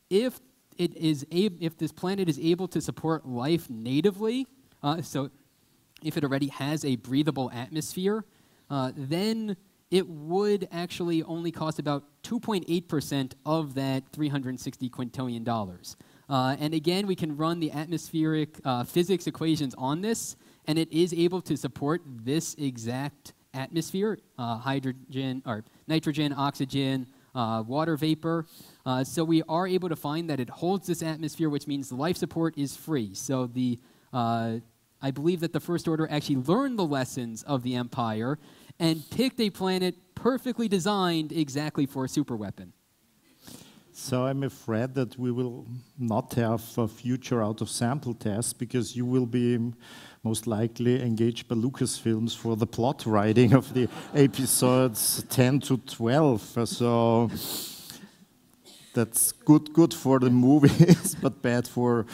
If this planet is able to support life natively, so if it already has a breathable atmosphere, then it would actually only cost about 2.8% of that $360 quintillion. And again, we can run the atmospheric physics equations on this, and it is able to support this exact atmosphere, hydrogen, or nitrogen, oxygen, water vapor. So we are able to find that it holds this atmosphere, which means the life support is free. So I believe that the First Order actually learned the lessons of the Empire and picked a planet perfectly designed exactly for a superweapon. So I'm afraid that we will not have a future out-of-sample tests because you will be most likely engaged by Lucasfilms for the plot writing of the episodes 10 to 12. So that's good for the movies, but bad for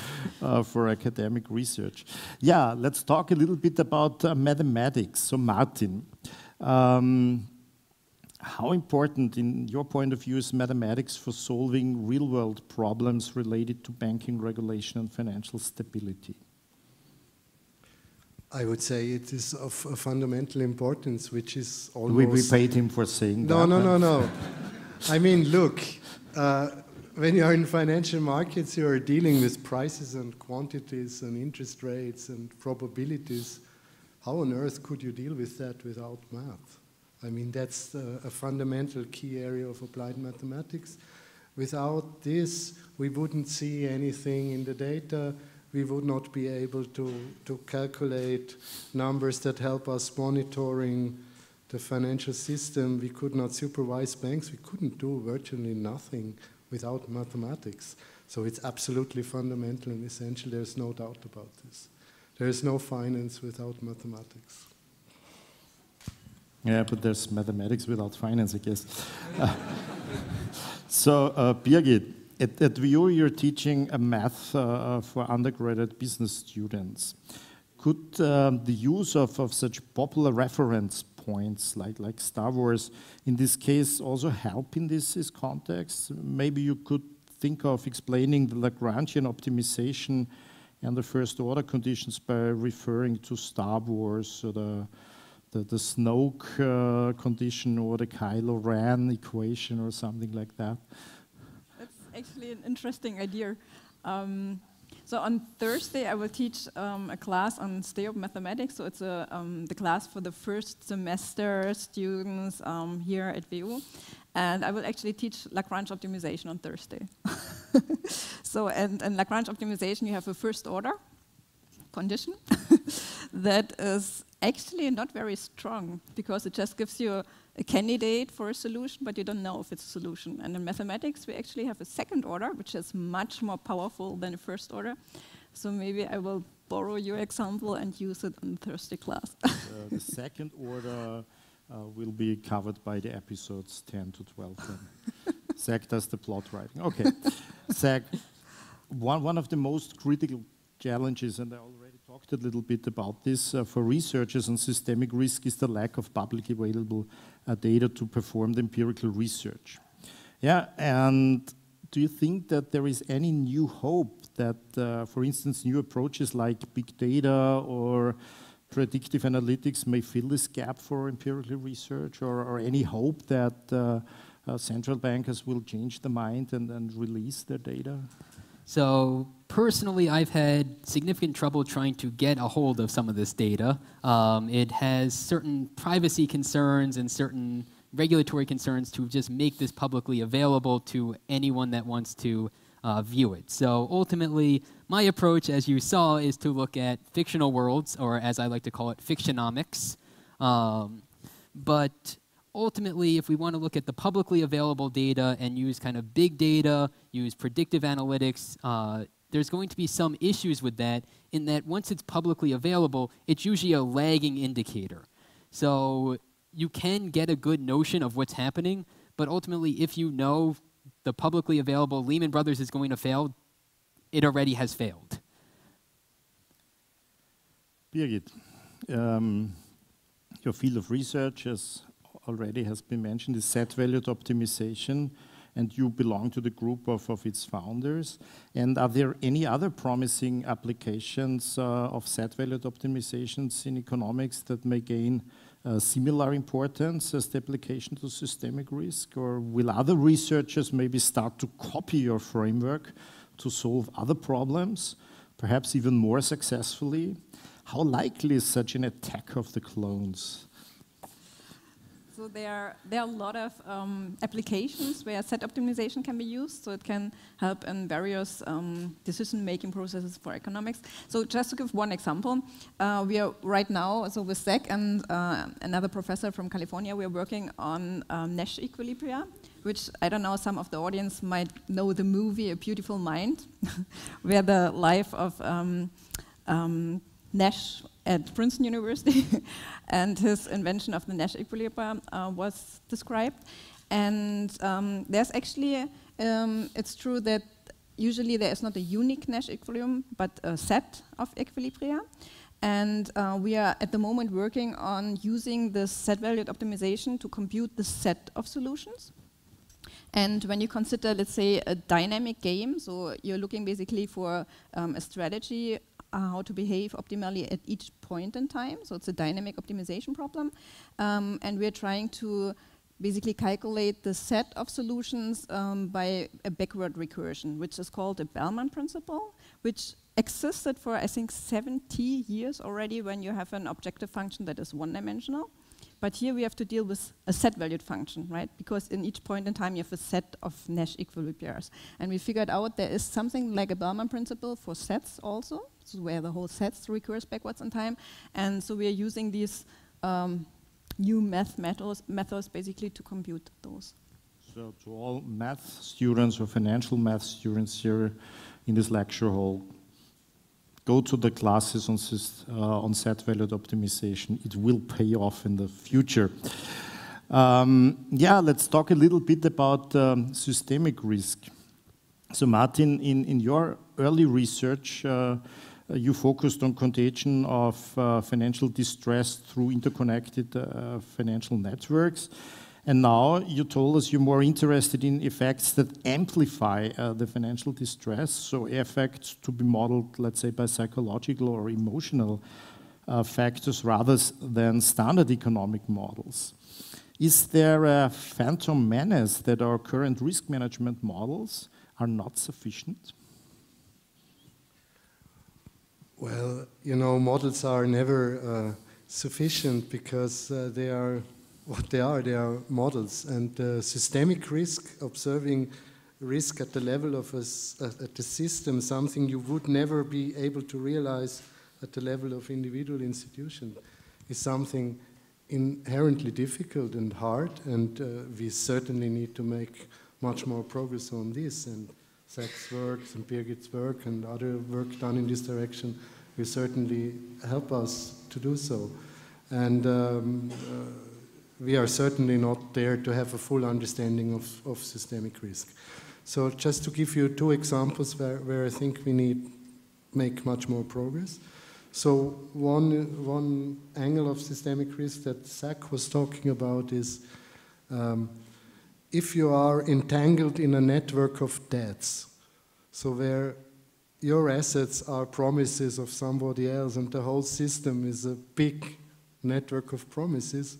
academic research. Yeah, let's talk a little bit about mathematics. So Martin, how important, in your point of view, is mathematics for solving real-world problems related to banking regulation and financial stability? I would say it is of fundamental importance, which is almost... We paid him for saying that. No. I mean, look, when you are in financial markets, you are dealing with prices and quantities and interest rates and probabilities. How on earth could you deal with that without math? I mean, that's a fundamental key area of applied mathematics. Without this, we wouldn't see anything in the data. We would not be able to calculate numbers that help us monitoring the financial system. We could not supervise banks. We couldn't do virtually nothing without mathematics. So it's absolutely fundamental and essential. There's no doubt about this. There is no finance without mathematics. Yeah, but there's mathematics without finance, I guess. So, Birgit, at WU you're teaching a math for undergraduate business students. Could the use of such popular reference points like Star Wars, in this case, also help in this context? Maybe you could think of explaining the Lagrangian optimization and the first order conditions by referring to Star Wars or the Snoke condition or the Kylo Ren equation or something like that. That's actually an interesting idea. So on Thursday I will teach a class on stereomathematics. So it's the class for the first semester students here at WU. And I will actually teach Lagrange optimization on Thursday. So and Lagrange optimization, you have a first order condition that is actually not very strong, because it just gives you a candidate for a solution, but you don't know if it's a solution. And in mathematics, we actually have a second order, which is much more powerful than a first order. So maybe I will borrow your example and use it in the Thursday class. The second order will be covered by the episodes 10 to 12. Zach does the plot writing. Okay. Zach, one of the most critical challenges, and I already talked a little bit about this, for researchers on systemic risk is the lack of publicly available data to perform the empirical research. Yeah, and do you think that there is any new hope that, for instance, new approaches like big data or predictive analytics may fill this gap for empirical research, or any hope that central bankers will change their mind and release their data? So personally, I've had significant trouble trying to get a hold of some of this data. It has certain privacy concerns and certain regulatory concerns to just make this publicly available to anyone that wants to view it. So ultimately, my approach, as you saw, is to look at fictional worlds, or as I like to call it, fictionomics. But ultimately, if we want to look at the publicly available data and use kind of big data, use predictive analytics, there's going to be some issues with that, in that once it's publicly available, it's usually a lagging indicator. So you can get a good notion of what's happening, but ultimately, if you know the publicly available Lehman Brothers is going to fail, it already has failed. Birgit, your field of research already has been mentioned, is set-valued optimization, and you belong to the group of its founders. And are there any other promising applications of set-valued optimizations in economics that may gain similar importance as the application to systemic risk? Or will other researchers maybe start to copy your framework to solve other problems, perhaps even more successfully? How likely is such an attack of the clones? So there are a lot of applications where set optimization can be used, so it can help in various decision-making processes for economics. So just to give one example, we are right now, so with Zach and another professor from California, we are working on Nash equilibria, which I don't know, some of the audience might know the movie A Beautiful Mind, where the life of Nash at Princeton University, and his invention of the Nash equilibrium was described. And there's actually, it's true that usually there is not a unique Nash equilibrium, but a set of equilibria. And we are at the moment working on using this set-valued optimization to compute the set of solutions. And when you consider, let's say, a dynamic game, so you're looking basically for a strategy how to behave optimally at each point in time. So it's a dynamic optimization problem. And we're trying to basically calculate the set of solutions by a backward recursion, which is called a Bellman principle, which existed for, I think, 70 years already when you have an objective function that is one-dimensional. But here we have to deal with a set-valued function, right? Because in each point in time you have a set of Nash equilibriums. And we figured out there is something like a Bellman principle for sets also, so where the whole sets recurs backwards in time. And so we are using these new methods basically to compute those. So to all math students or financial math students here in this lecture hall, go to the classes on set-valued optimization. It will pay off in the future. Yeah, let's talk a little bit about systemic risk. So Martin, in your early research, you focused on contagion of financial distress through interconnected financial networks. And now you told us you're more interested in effects that amplify the financial distress, so effects to be modeled, let's say, by psychological or emotional factors rather than standard economic models. Is there a phantom menace that our current risk management models are not sufficient? Well, you know, models are never sufficient because they are what they are models. And systemic risk, observing risk at the level of at the system, something you would never be able to realize at the level of individual institution, is something inherently difficult and hard, and we certainly need to make much more progress on this. And Zach's work and Birgit's work and other work done in this direction will certainly help us to do so. And we are certainly not there to have a full understanding of systemic risk. So just to give you two examples where I think we need make much more progress. So one angle of systemic risk that Zach was talking about is if you are entangled in a network of debts, so where your assets are promises of somebody else and the whole system is a big network of promises,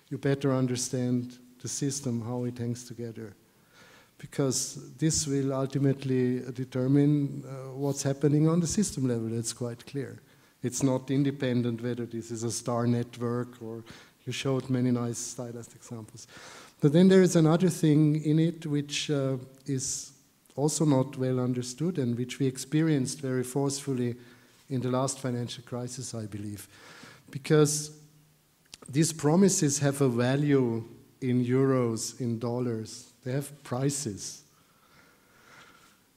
you better understand the system, how it hangs together. Because this will ultimately determine what's happening on the system level, that's quite clear. It's not independent whether this is a star network or you showed many nice stylized examples. But then there is another thing in it which is also not well understood and which we experienced very forcefully in the last financial crisis, I believe. Because these promises have a value in euros, in dollars. They have prices.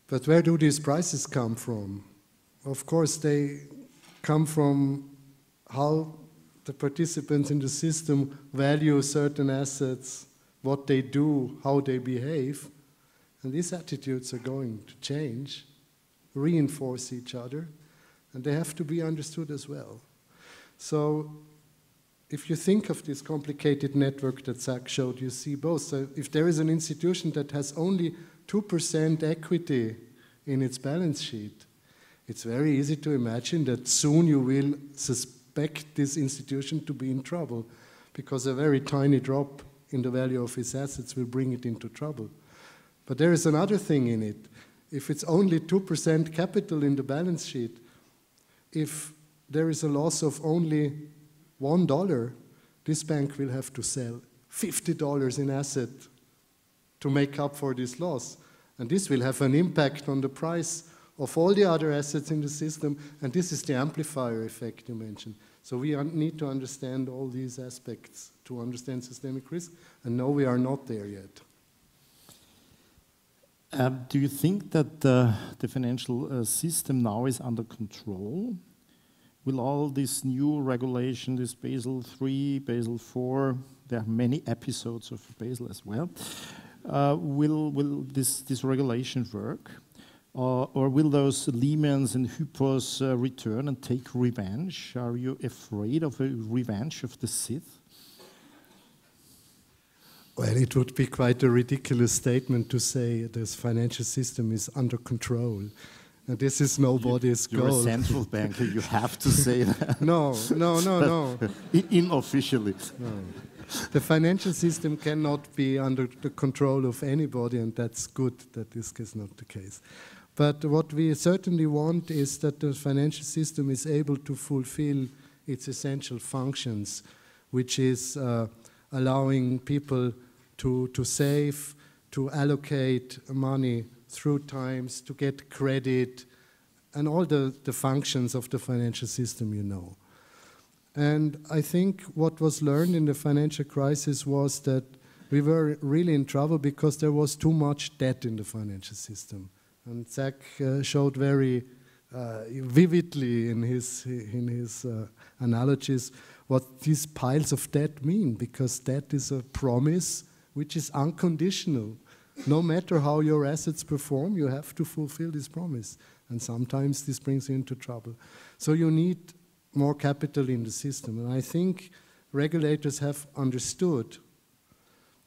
But where do these prices come from? Of course, they come from how the participants in the system value certain assets, what they do, how they behave. And these attitudes are going to change, reinforce each other, and they have to be understood as well. So if you think of this complicated network that Zach showed, you see both. So if there is an institution that has only 2% equity in its balance sheet, it's very easy to imagine that soon you will suspect this institution to be in trouble because a very tiny drop in the value of its assets will bring it into trouble. But there is another thing in it. If it's only 2% capital in the balance sheet, if there is a loss of only $1, this bank will have to sell $50 in asset to make up for this loss. And this will have an impact on the price of all the other assets in the system, and this is the amplifier effect you mentioned. So we need to understand all these aspects to understand systemic risk, and no, we are not there yet. Do you think that the financial system now is under control? will all this new regulation, this Basel III, Basel IV, there are many episodes of Basel as well, will this regulation work? Or will those Lehmans and Hypos return and take revenge? Are you afraid of a revenge of the Sith? Well, it would be quite a ridiculous statement to say this financial system is under control. And this is nobody's goal. You're a central banker, you have to say that. No. Unofficially. No. The financial system cannot be under the control of anybody, and that's good that this is not the case. But what we certainly want is that the financial system is able to fulfill its essential functions, which is allowing people to save, to allocate money through times, to get credit, and all the functions of the financial system, you know. And I think what was learned in the financial crisis was that we were really in trouble because there was too much debt in the financial system. And Zach showed very vividly in his analogies what these piles of debt mean, because debt is a promise which is unconditional. No matter how your assets perform, you have to fulfill this promise. And sometimes this brings you into trouble. So you need more capital in the system. And I think regulators have understood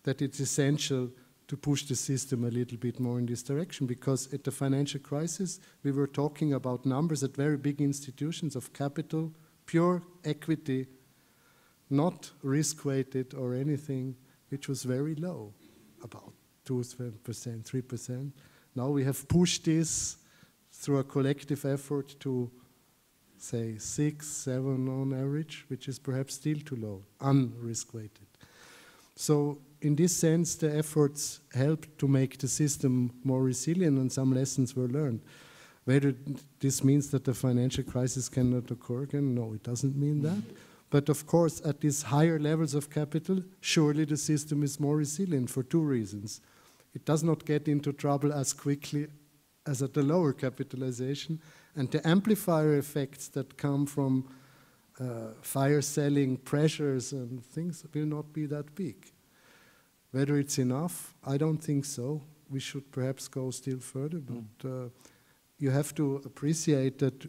that it's essential to push the system a little bit more in this direction, because at the financial crisis, we were talking about numbers at very big institutions of capital, pure equity, not risk-weighted or anything, which was very low, about 2%, 3%. Now we have pushed this through a collective effort to, say, 6, 7 on average, which is perhaps still too low, unrisk-weighted. So in this sense, the efforts helped to make the system more resilient, and some lessons were learned. Whether this means that the financial crisis cannot occur again, no, it doesn't mean that. But of course, at these higher levels of capital, surely the system is more resilient for two reasons. It does not get into trouble as quickly as at the lower capitalization, and the amplifier effects that come from fire-selling pressures and things will not be that big. Whether it's enough, I don't think so. We should perhaps go still further, but you have to appreciate that,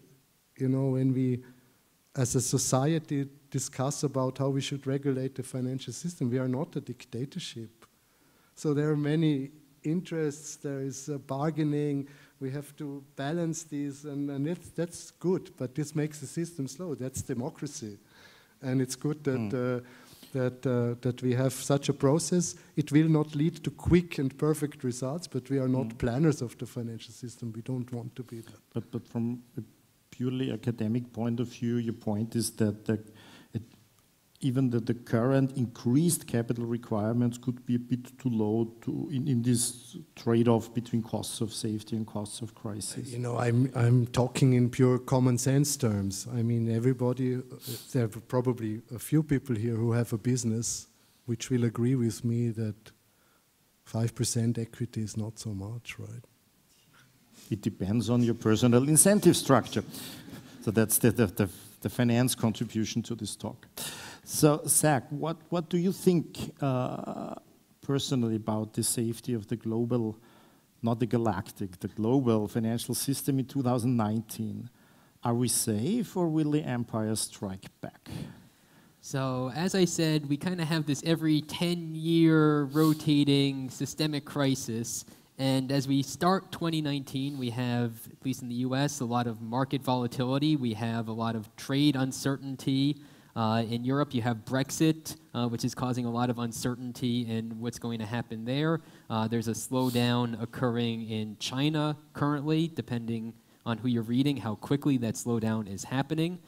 you know, when we, as a society, discuss about how we should regulate the financial system, we are not a dictatorship. So there are many interests, there is bargaining, we have to balance these, and that's good, but this makes the system slow. That's democracy. And it's good that, that we have such a process. It will not lead to quick and perfect results, but we are not planners of the financial system. We don't want to be that. But from a purely academic point of view, your point is that even the current increased capital requirements could be a bit too low in this trade-off between costs of safety and costs of crisis. You know, I'm talking in pure common sense terms. I mean, everybody, there are probably a few people here who have a business which will agree with me that 5% equity is not so much, right? It depends on your personal incentive structure. So that's the finance contribution to this talk. So, Zach, what do you think personally about the safety of the global, not the galactic, the global financial system in 2019? Are we safe, or will the empire strike back? So, as I said, we kind of have this every 10-year rotating systemic crisis. And as we start 2019, we have, at least in the US, a lot of market volatility. We have a lot of trade uncertainty. In Europe, you have Brexit, which is causing a lot of uncertainty in what's going to happen there. There's a slowdown occurring in China currently, depending on who you're reading, how quickly that slowdown is happening.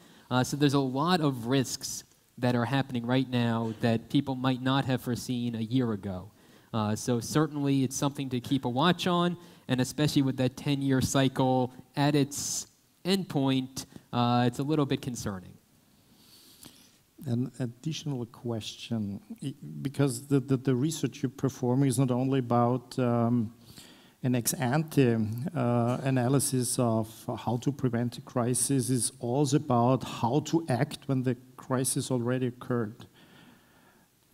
So there's a lot of risks that are happening right now that people might not have foreseen a year ago. So certainly it's something to keep a watch on, and especially with that 10-year cycle at its endpoint, it's a little bit concerning. An additional question, because the research you're performing is not only about an ex-ante analysis of how to prevent a crisis is also about how to act when the crisis already occurred.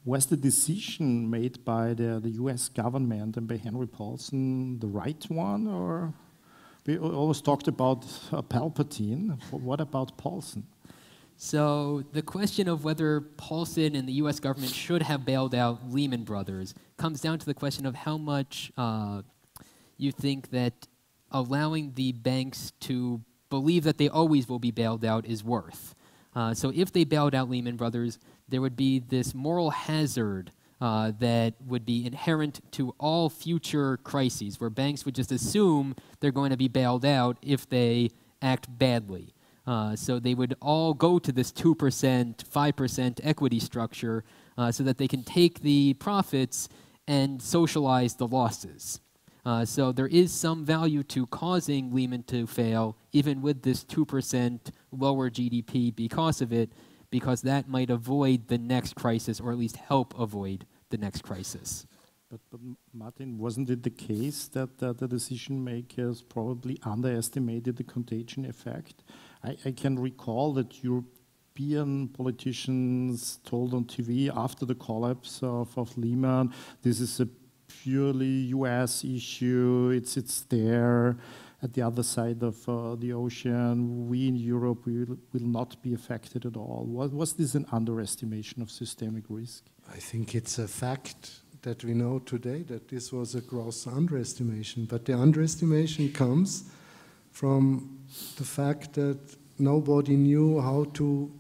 Was the decision made by the US government and by Henry Paulson the right one, or we always talked about Palpatine, but what about Paulson? So the question of whether Paulson and the US government should have bailed out Lehman Brothers comes down to the question of how much you think that allowing the banks to believe that they always will be bailed out is worth. So if they bailed out Lehman Brothers, there would be this moral hazard that would be inherent to all future crises, where banks would just assume they're going to be bailed out if they act badly. So they would all go to this 2%, 5% equity structure so that they can take the profits and socialize the losses. So there is some value to causing Lehman to fail, even with this 2% lower GDP because of it, because that might avoid the next crisis, or at least help avoid the next crisis. But Martin, wasn't it the case that the decision makers probably underestimated the contagion effect? I can recall that European politicians told on TV after the collapse of Lehman, this is a purely US issue, it's there at the other side of the ocean. We in Europe will not be affected at all. Was this an underestimation of systemic risk? I think it's a fact that we know today that this was a gross underestimation. But the underestimation comes from the fact that nobody knew how to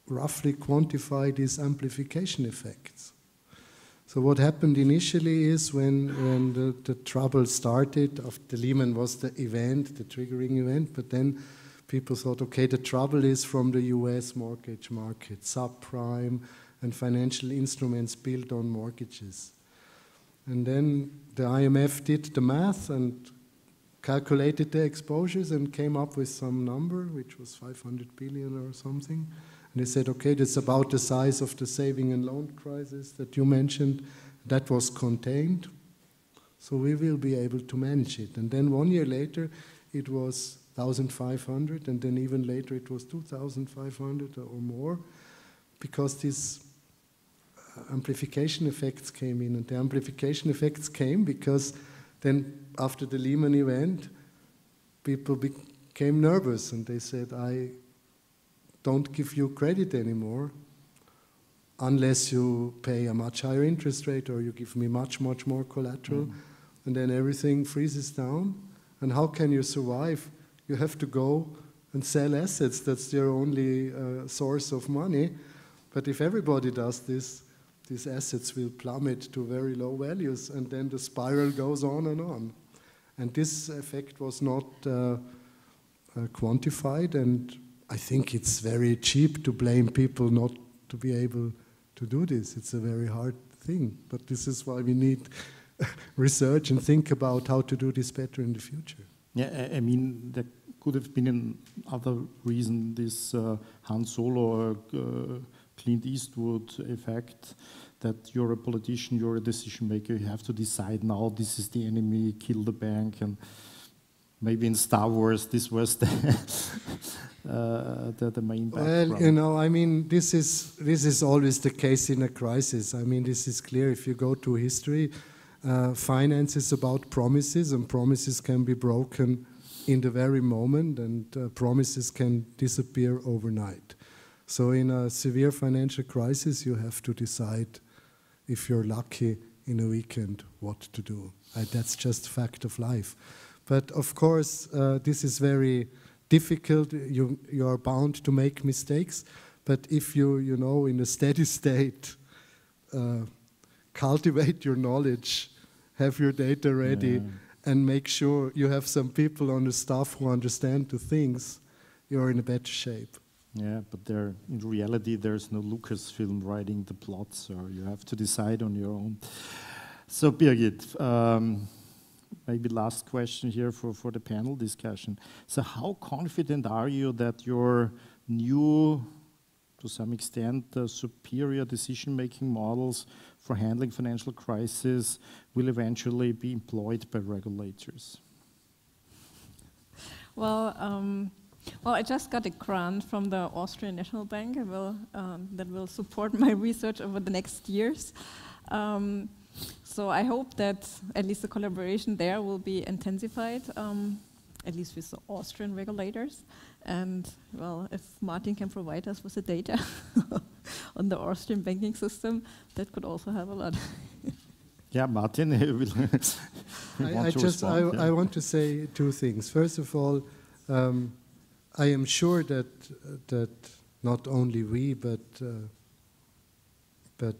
roughly quantify these amplification effects. So what happened initially is when the trouble started, after Lehman was the event, the triggering event, but then people thought, okay, the trouble is from the US mortgage market, subprime, and financial instruments built on mortgages. And then the IMF did the math and calculated the exposures and came up with some number, which was 500 billion or something. And they said, okay, that's about the size of the saving and loan crisis that you mentioned. That was contained, so we will be able to manage it. And then 1 year later, it was 1,500, and then even later it was 2,500 or more, because these amplification effects came in. And the amplification effects came because then after the Lehman event, people became nervous, and they said, I don't give you credit anymore unless you pay a much higher interest rate or you give me much, much more collateral. And then everything freezes down. And how can you survive? You have to go and sell assets. That's their only source of money. But if everybody does this, these assets will plummet to very low values, and then the spiral goes on and on. And this effect was not quantified, and I think it's very cheap to blame people not to be able to do this. It's a very hard thing, but this is why we need research and think about how to do this better in the future. Yeah, I mean, there could have been another reason, this Han Solo or Clint Eastwood effect, that you're a politician, you're a decision maker, you have to decide now this is the enemy, kill the bank, and maybe in Star Wars this was the main background. Well, you know, I mean, this is always the case in a crisis. I mean, this is clear. If you go to history, finance is about promises, and promises can be broken in the very moment, and promises can disappear overnight. So in a severe financial crisis, you have to decide, if you're lucky, in a weekend, what to do. That's just fact of life. But of course, this is very difficult. You are bound to make mistakes. But if you know, in a steady state, cultivate your knowledge, have your data ready, and make sure you have some people on the staff who understand the things, you're in a better shape. Yeah, but in reality, there's no Lucasfilm writing the plot, so you have to decide on your own. So, Birgit, maybe last question here for the panel discussion. So how confident are you that your new to some extent, superior decision-making models for handling financial crises will eventually be employed by regulators? Well, I just got a grant from the Austrian National Bank that will support my research over the next years. So I hope that at least the collaboration there will be intensified, at least with the Austrian regulators. And well, if Martin can provide us with the data on the Austrian banking system, that could also help a lot. Yeah, Martin, I want to say two things. First of all, I am sure that not only we, but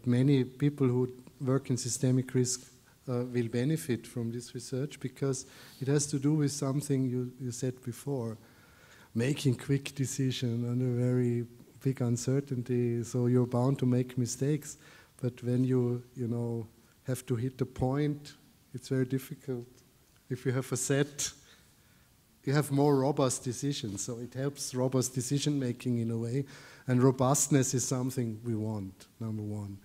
many people who work in systemic risk will benefit from this research, because it has to do with something you said before, making quick decisions under very big uncertainty. So you're bound to make mistakes, but when you have to hit the point, it's very difficult. If you have a set, you have more robust decisions, so it helps robust decision making in a way, and robustness is something we want, number one.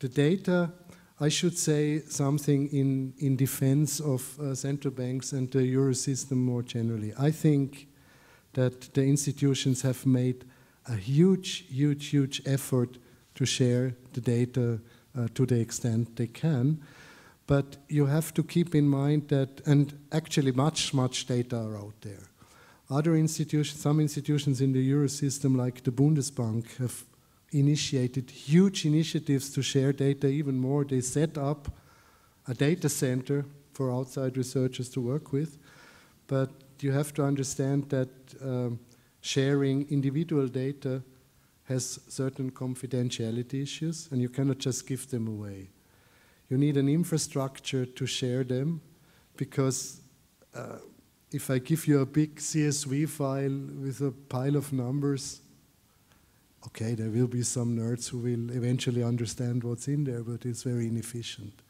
The data, I should say something in defense of central banks and the euro system more generally. I think that the institutions have made a huge effort to share the data to the extent they can. But you have to keep in mind that, and actually much data are out there. Other institutions, some institutions in the euro system like the Bundesbank have initiated huge initiatives to share data even more. They set up a data center for outside researchers to work with. But you have to understand that sharing individual data has certain confidentiality issues, and you cannot just give them away. You need an infrastructure to share them, because if I give you a big CSV file with a pile of numbers, okay, there will be some nerds who will eventually understand what's in there, but it's very inefficient.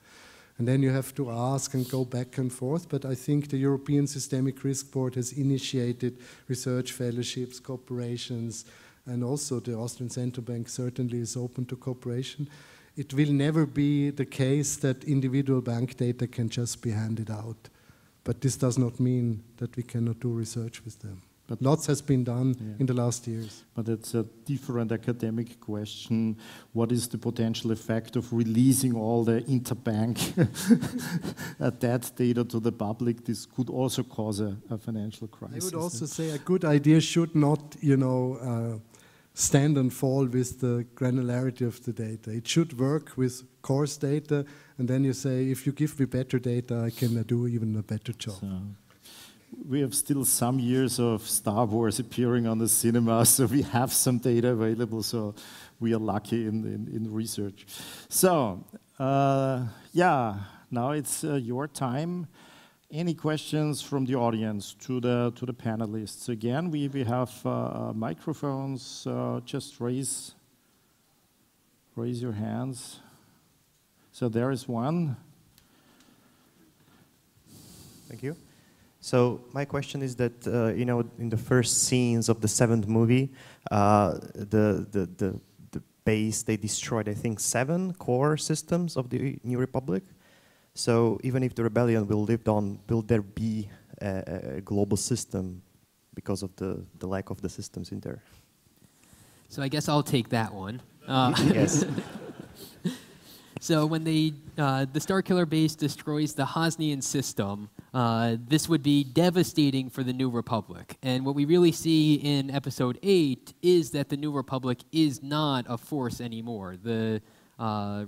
And then you have to ask and go back and forth. But I think the European Systemic Risk Board has initiated research fellowships, cooperations, and also the Austrian Central Bank certainly is open to cooperation. It will never be the case that individual bank data can just be handed out. But this does not mean that we cannot do research with them. But lots has been done in the last years. But it's a different academic question. What is the potential effect of releasing all the interbank debt data to the public? This could also cause a financial crisis. I would also say a good idea should not, stand and fall with the granularity of the data. It should work with coarse data, and then you say, if you give me better data, I can do even a better job. So we have still some years of Star Wars appearing on the cinema, so we have some data available, so we are lucky in research. So, now it's your time. Any questions from the audience to the panelists? Again, we have microphones. Just raise your hands. So there is one. Thank you. So my question is that in the first scenes of the 7th movie, the base, they destroyed, I think, 7 core systems of the New Republic. So even if the rebellion will live on, will there be a global system because of the lack of the systems in there? So I guess I'll take that one. Yes. So when the Starkiller base destroys the Hosnian system, this would be devastating for the New Republic. And what we really see in Episode 8 is that the New Republic is not a force anymore. The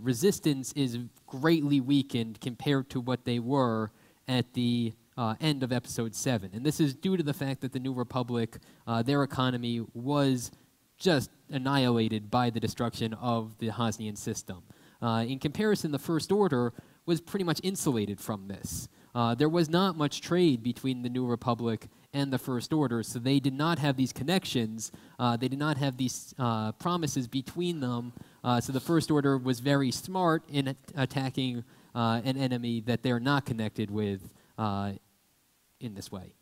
resistance is greatly weakened compared to what they were at the end of Episode 7. And this is due to the fact that the New Republic, their economy was just annihilated by the destruction of the Hosnian system. In comparison, the First Order was pretty much insulated from this. There was not much trade between the New Republic and the First Order, so they did not have these connections. They did not have these promises between them. So the First Order was very smart in attacking an enemy that they're not connected with in this way.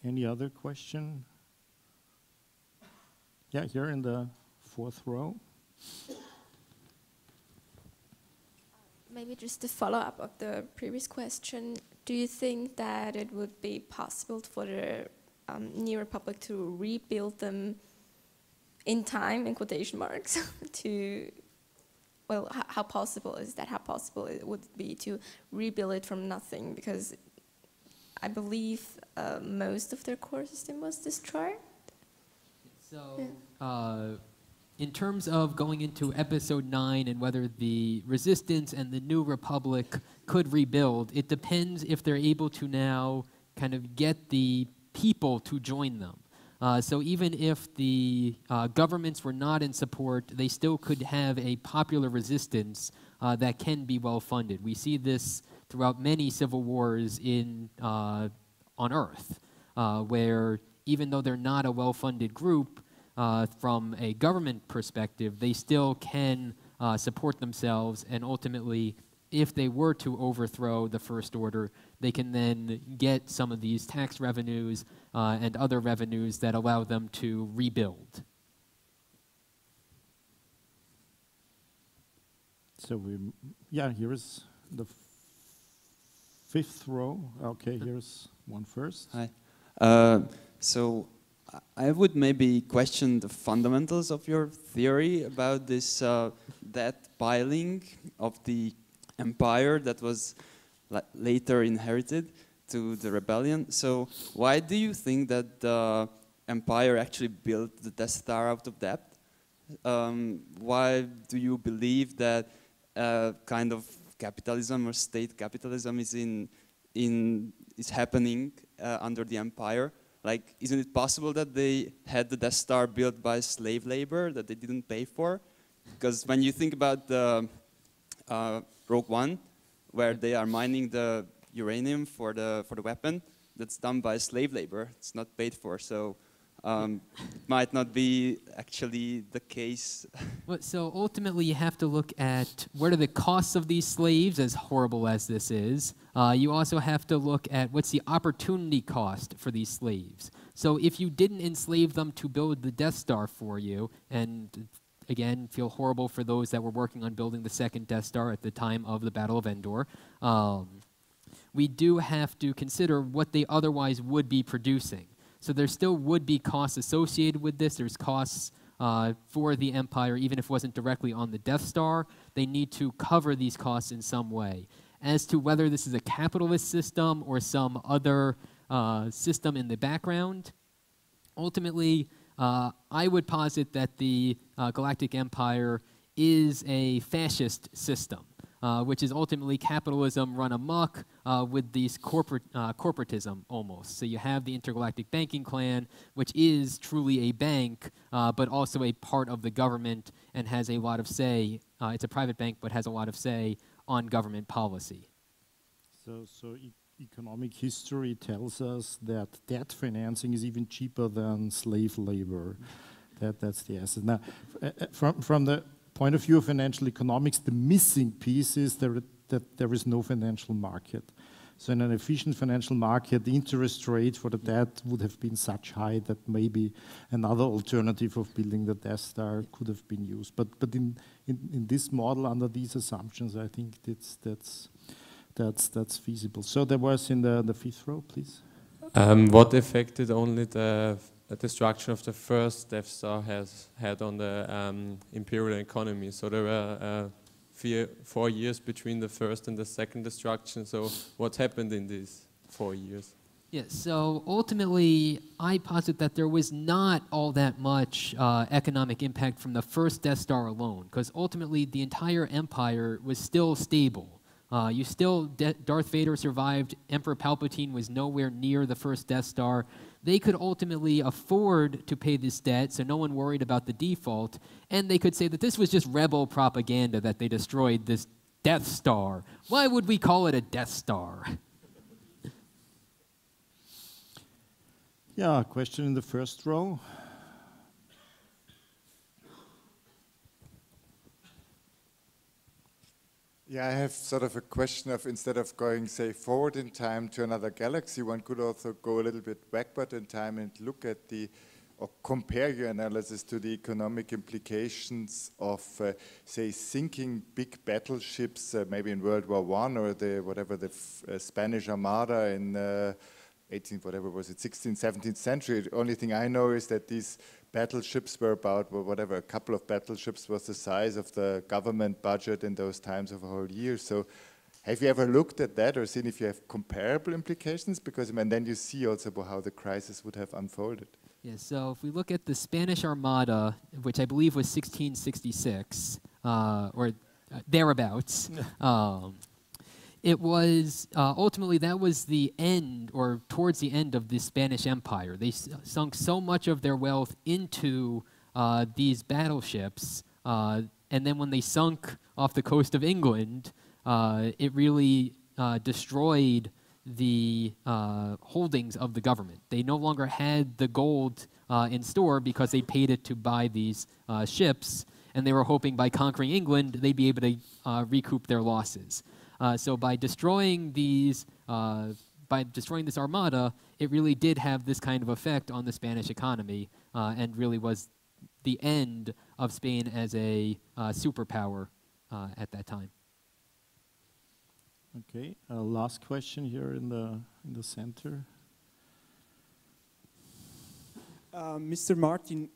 Any other question? Yeah, here in the fourth row. Maybe just a follow-up of the previous question. Do you think that it would be possible for the New Republic to rebuild them in time, in quotation marks, to, well, how possible is that? How possible it would be to rebuild it from nothing? Because I believe most of their core system was destroyed. So, in terms of going into episode 9 and whether the Resistance and the New Republic could rebuild, it depends if they're able to now kind of get the people to join them. So even if the governments were not in support, they still could have a popular resistance that can be well funded. We see this throughout many civil wars on Earth, where even though they're not a well-funded group, from a government perspective, they still can support themselves, and ultimately, if they were to overthrow the First Order, they can then get some of these tax revenues and other revenues that allow them to rebuild. So yeah, here is the fifth row. Okay, here's one first. Hi. So I would maybe question the fundamentals of your theory about this debt piling of the empire that was later inherited to the rebellion. So why do you think that the empire actually built the Death Star out of debt? Why do you believe that kind of capitalism or state capitalism is happening under the empire? Like, isn't it possible that they had the Death Star built by slave labor that they didn't pay for? Because when you think about the Rogue One, where they are mining the uranium for the weapon, that's done by slave labor. It's not paid for, so it might not be actually the case. Well, so ultimately, you have to look at what are the costs of these slaves, as horrible as this is. You also have to look at what's the opportunity cost for these slaves. So if you didn't enslave them to build the Death Star for you, and again, feel horrible for those that were working on building the second Death Star at the time of the Battle of Endor, we do have to consider what they otherwise would be producing. So there still would be costs associated with this. There's costs for the Empire, even if it wasn't directly on the Death Star. They need to cover these costs in some way. As to whether this is a capitalist system or some other system in the background, ultimately, I would posit that the Galactic Empire is a fascist system, which is ultimately capitalism run amok with these corporatism almost. So you have the intergalactic banking clan, which is truly a bank, but also a part of the government and has a lot of say. It's a private bank, but has a lot of say on government policy. So economic history tells us that debt financing is even cheaper than slave labor. That's the essence. Now, from the point of view of financial economics, the missing piece is that there is no financial market. So in an efficient financial market, the interest rate for the debt would have been such high that maybe another alternative of building the Death Star could have been used. But in this model, under these assumptions, I think that's feasible. So there was in the fifth row, please. What effect did only the destruction of the first Death Star had on the imperial economy? So there were 4 years between the first and the second destruction. So what happened in these 4 years? Yeah, so ultimately, I posit that there was not all that much economic impact from the first Death Star alone, because ultimately the entire empire was still stable. Darth Vader survived, Emperor Palpatine was nowhere near the first Death Star. They could ultimately afford to pay this debt, so no one worried about the default, and they could say that this was just rebel propaganda that they destroyed this Death Star. Why would we call it a Death Star? Yeah, question in the first row. Yeah, I have sort of a question of, instead of going, say, forward in time to another galaxy, one could also go a little bit backward in time and look at the or compare your analysis to the economic implications of, say, sinking big battleships, maybe in World War I or the Spanish Armada in 18th, whatever was it, 16th, 17th century. The only thing I know is that these battleships were about, well, whatever, a couple of battleships was the size of the government budget in those times of a whole year. So have you ever looked at that or seen if you have comparable implications? Because then you see also how the crisis would have unfolded. Yeah, so if we look at the Spanish Armada, which I believe was 1666, or thereabouts, it was, ultimately that was the end, or towards the end of the Spanish Empire. They sunk so much of their wealth into these battleships, and then when they sunk off the coast of England, it really destroyed the holdings of the government. They no longer had the gold in store because they paid it to buy these ships, and they were hoping by conquering England they'd be able to recoup their losses. So by destroying these, this armada, it really did have this kind of effect on the Spanish economy, and really was the end of Spain as a superpower at that time. Okay, last question here in the center. Mr. Martin,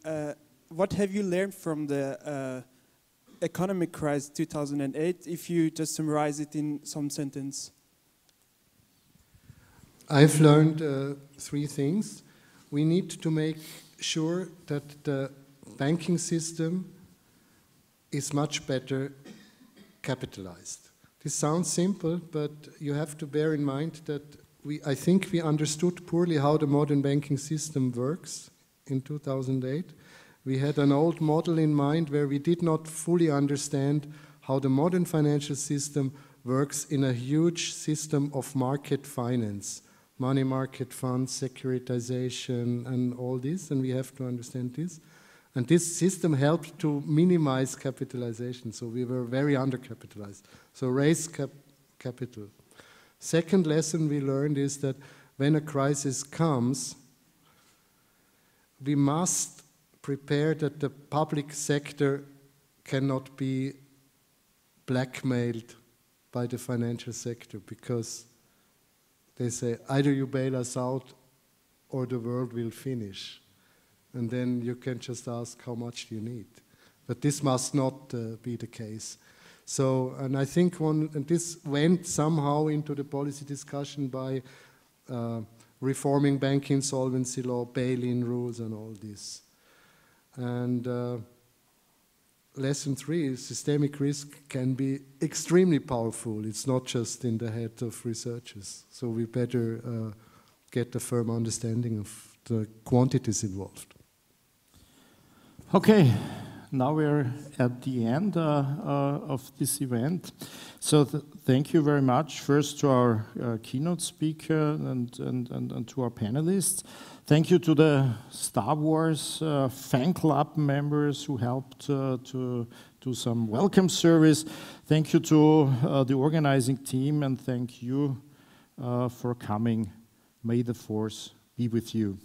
what have you learned from the economic crisis 2008, if you just summarize it in some sentence? I've learned 3 things. We need to make sure that the banking system is much better capitalized. This sounds simple, but you have to bear in mind that I think we understood poorly how the modern banking system works in 2008. We had an old model in mind where we did not fully understand how the modern financial system works in a huge system of market finance, money market funds, securitization, and all this, and we have to understand this. And this system helped to minimize capitalization, so we were very undercapitalized. So raise capital. Second lesson we learned is that when a crisis comes, we must prepare that the public sector cannot be blackmailed by the financial sector, because they say either you bail us out or the world will finish. And then you can just ask how much do you need. But this must not be the case. So, and I think this went somehow into the policy discussion by reforming bank insolvency law, bail-in rules and all this. And lesson 3 is systemic risk can be extremely powerful. It's not just in the head of researchers. So we better get a firm understanding of the quantities involved. Okay, now we're at the end of this event. So thank you very much first to our keynote speaker and to our panelists. Thank you to the Star Wars fan club members who helped to do some welcome service. Thank you to the organizing team, and thank you for coming. May the Force be with you.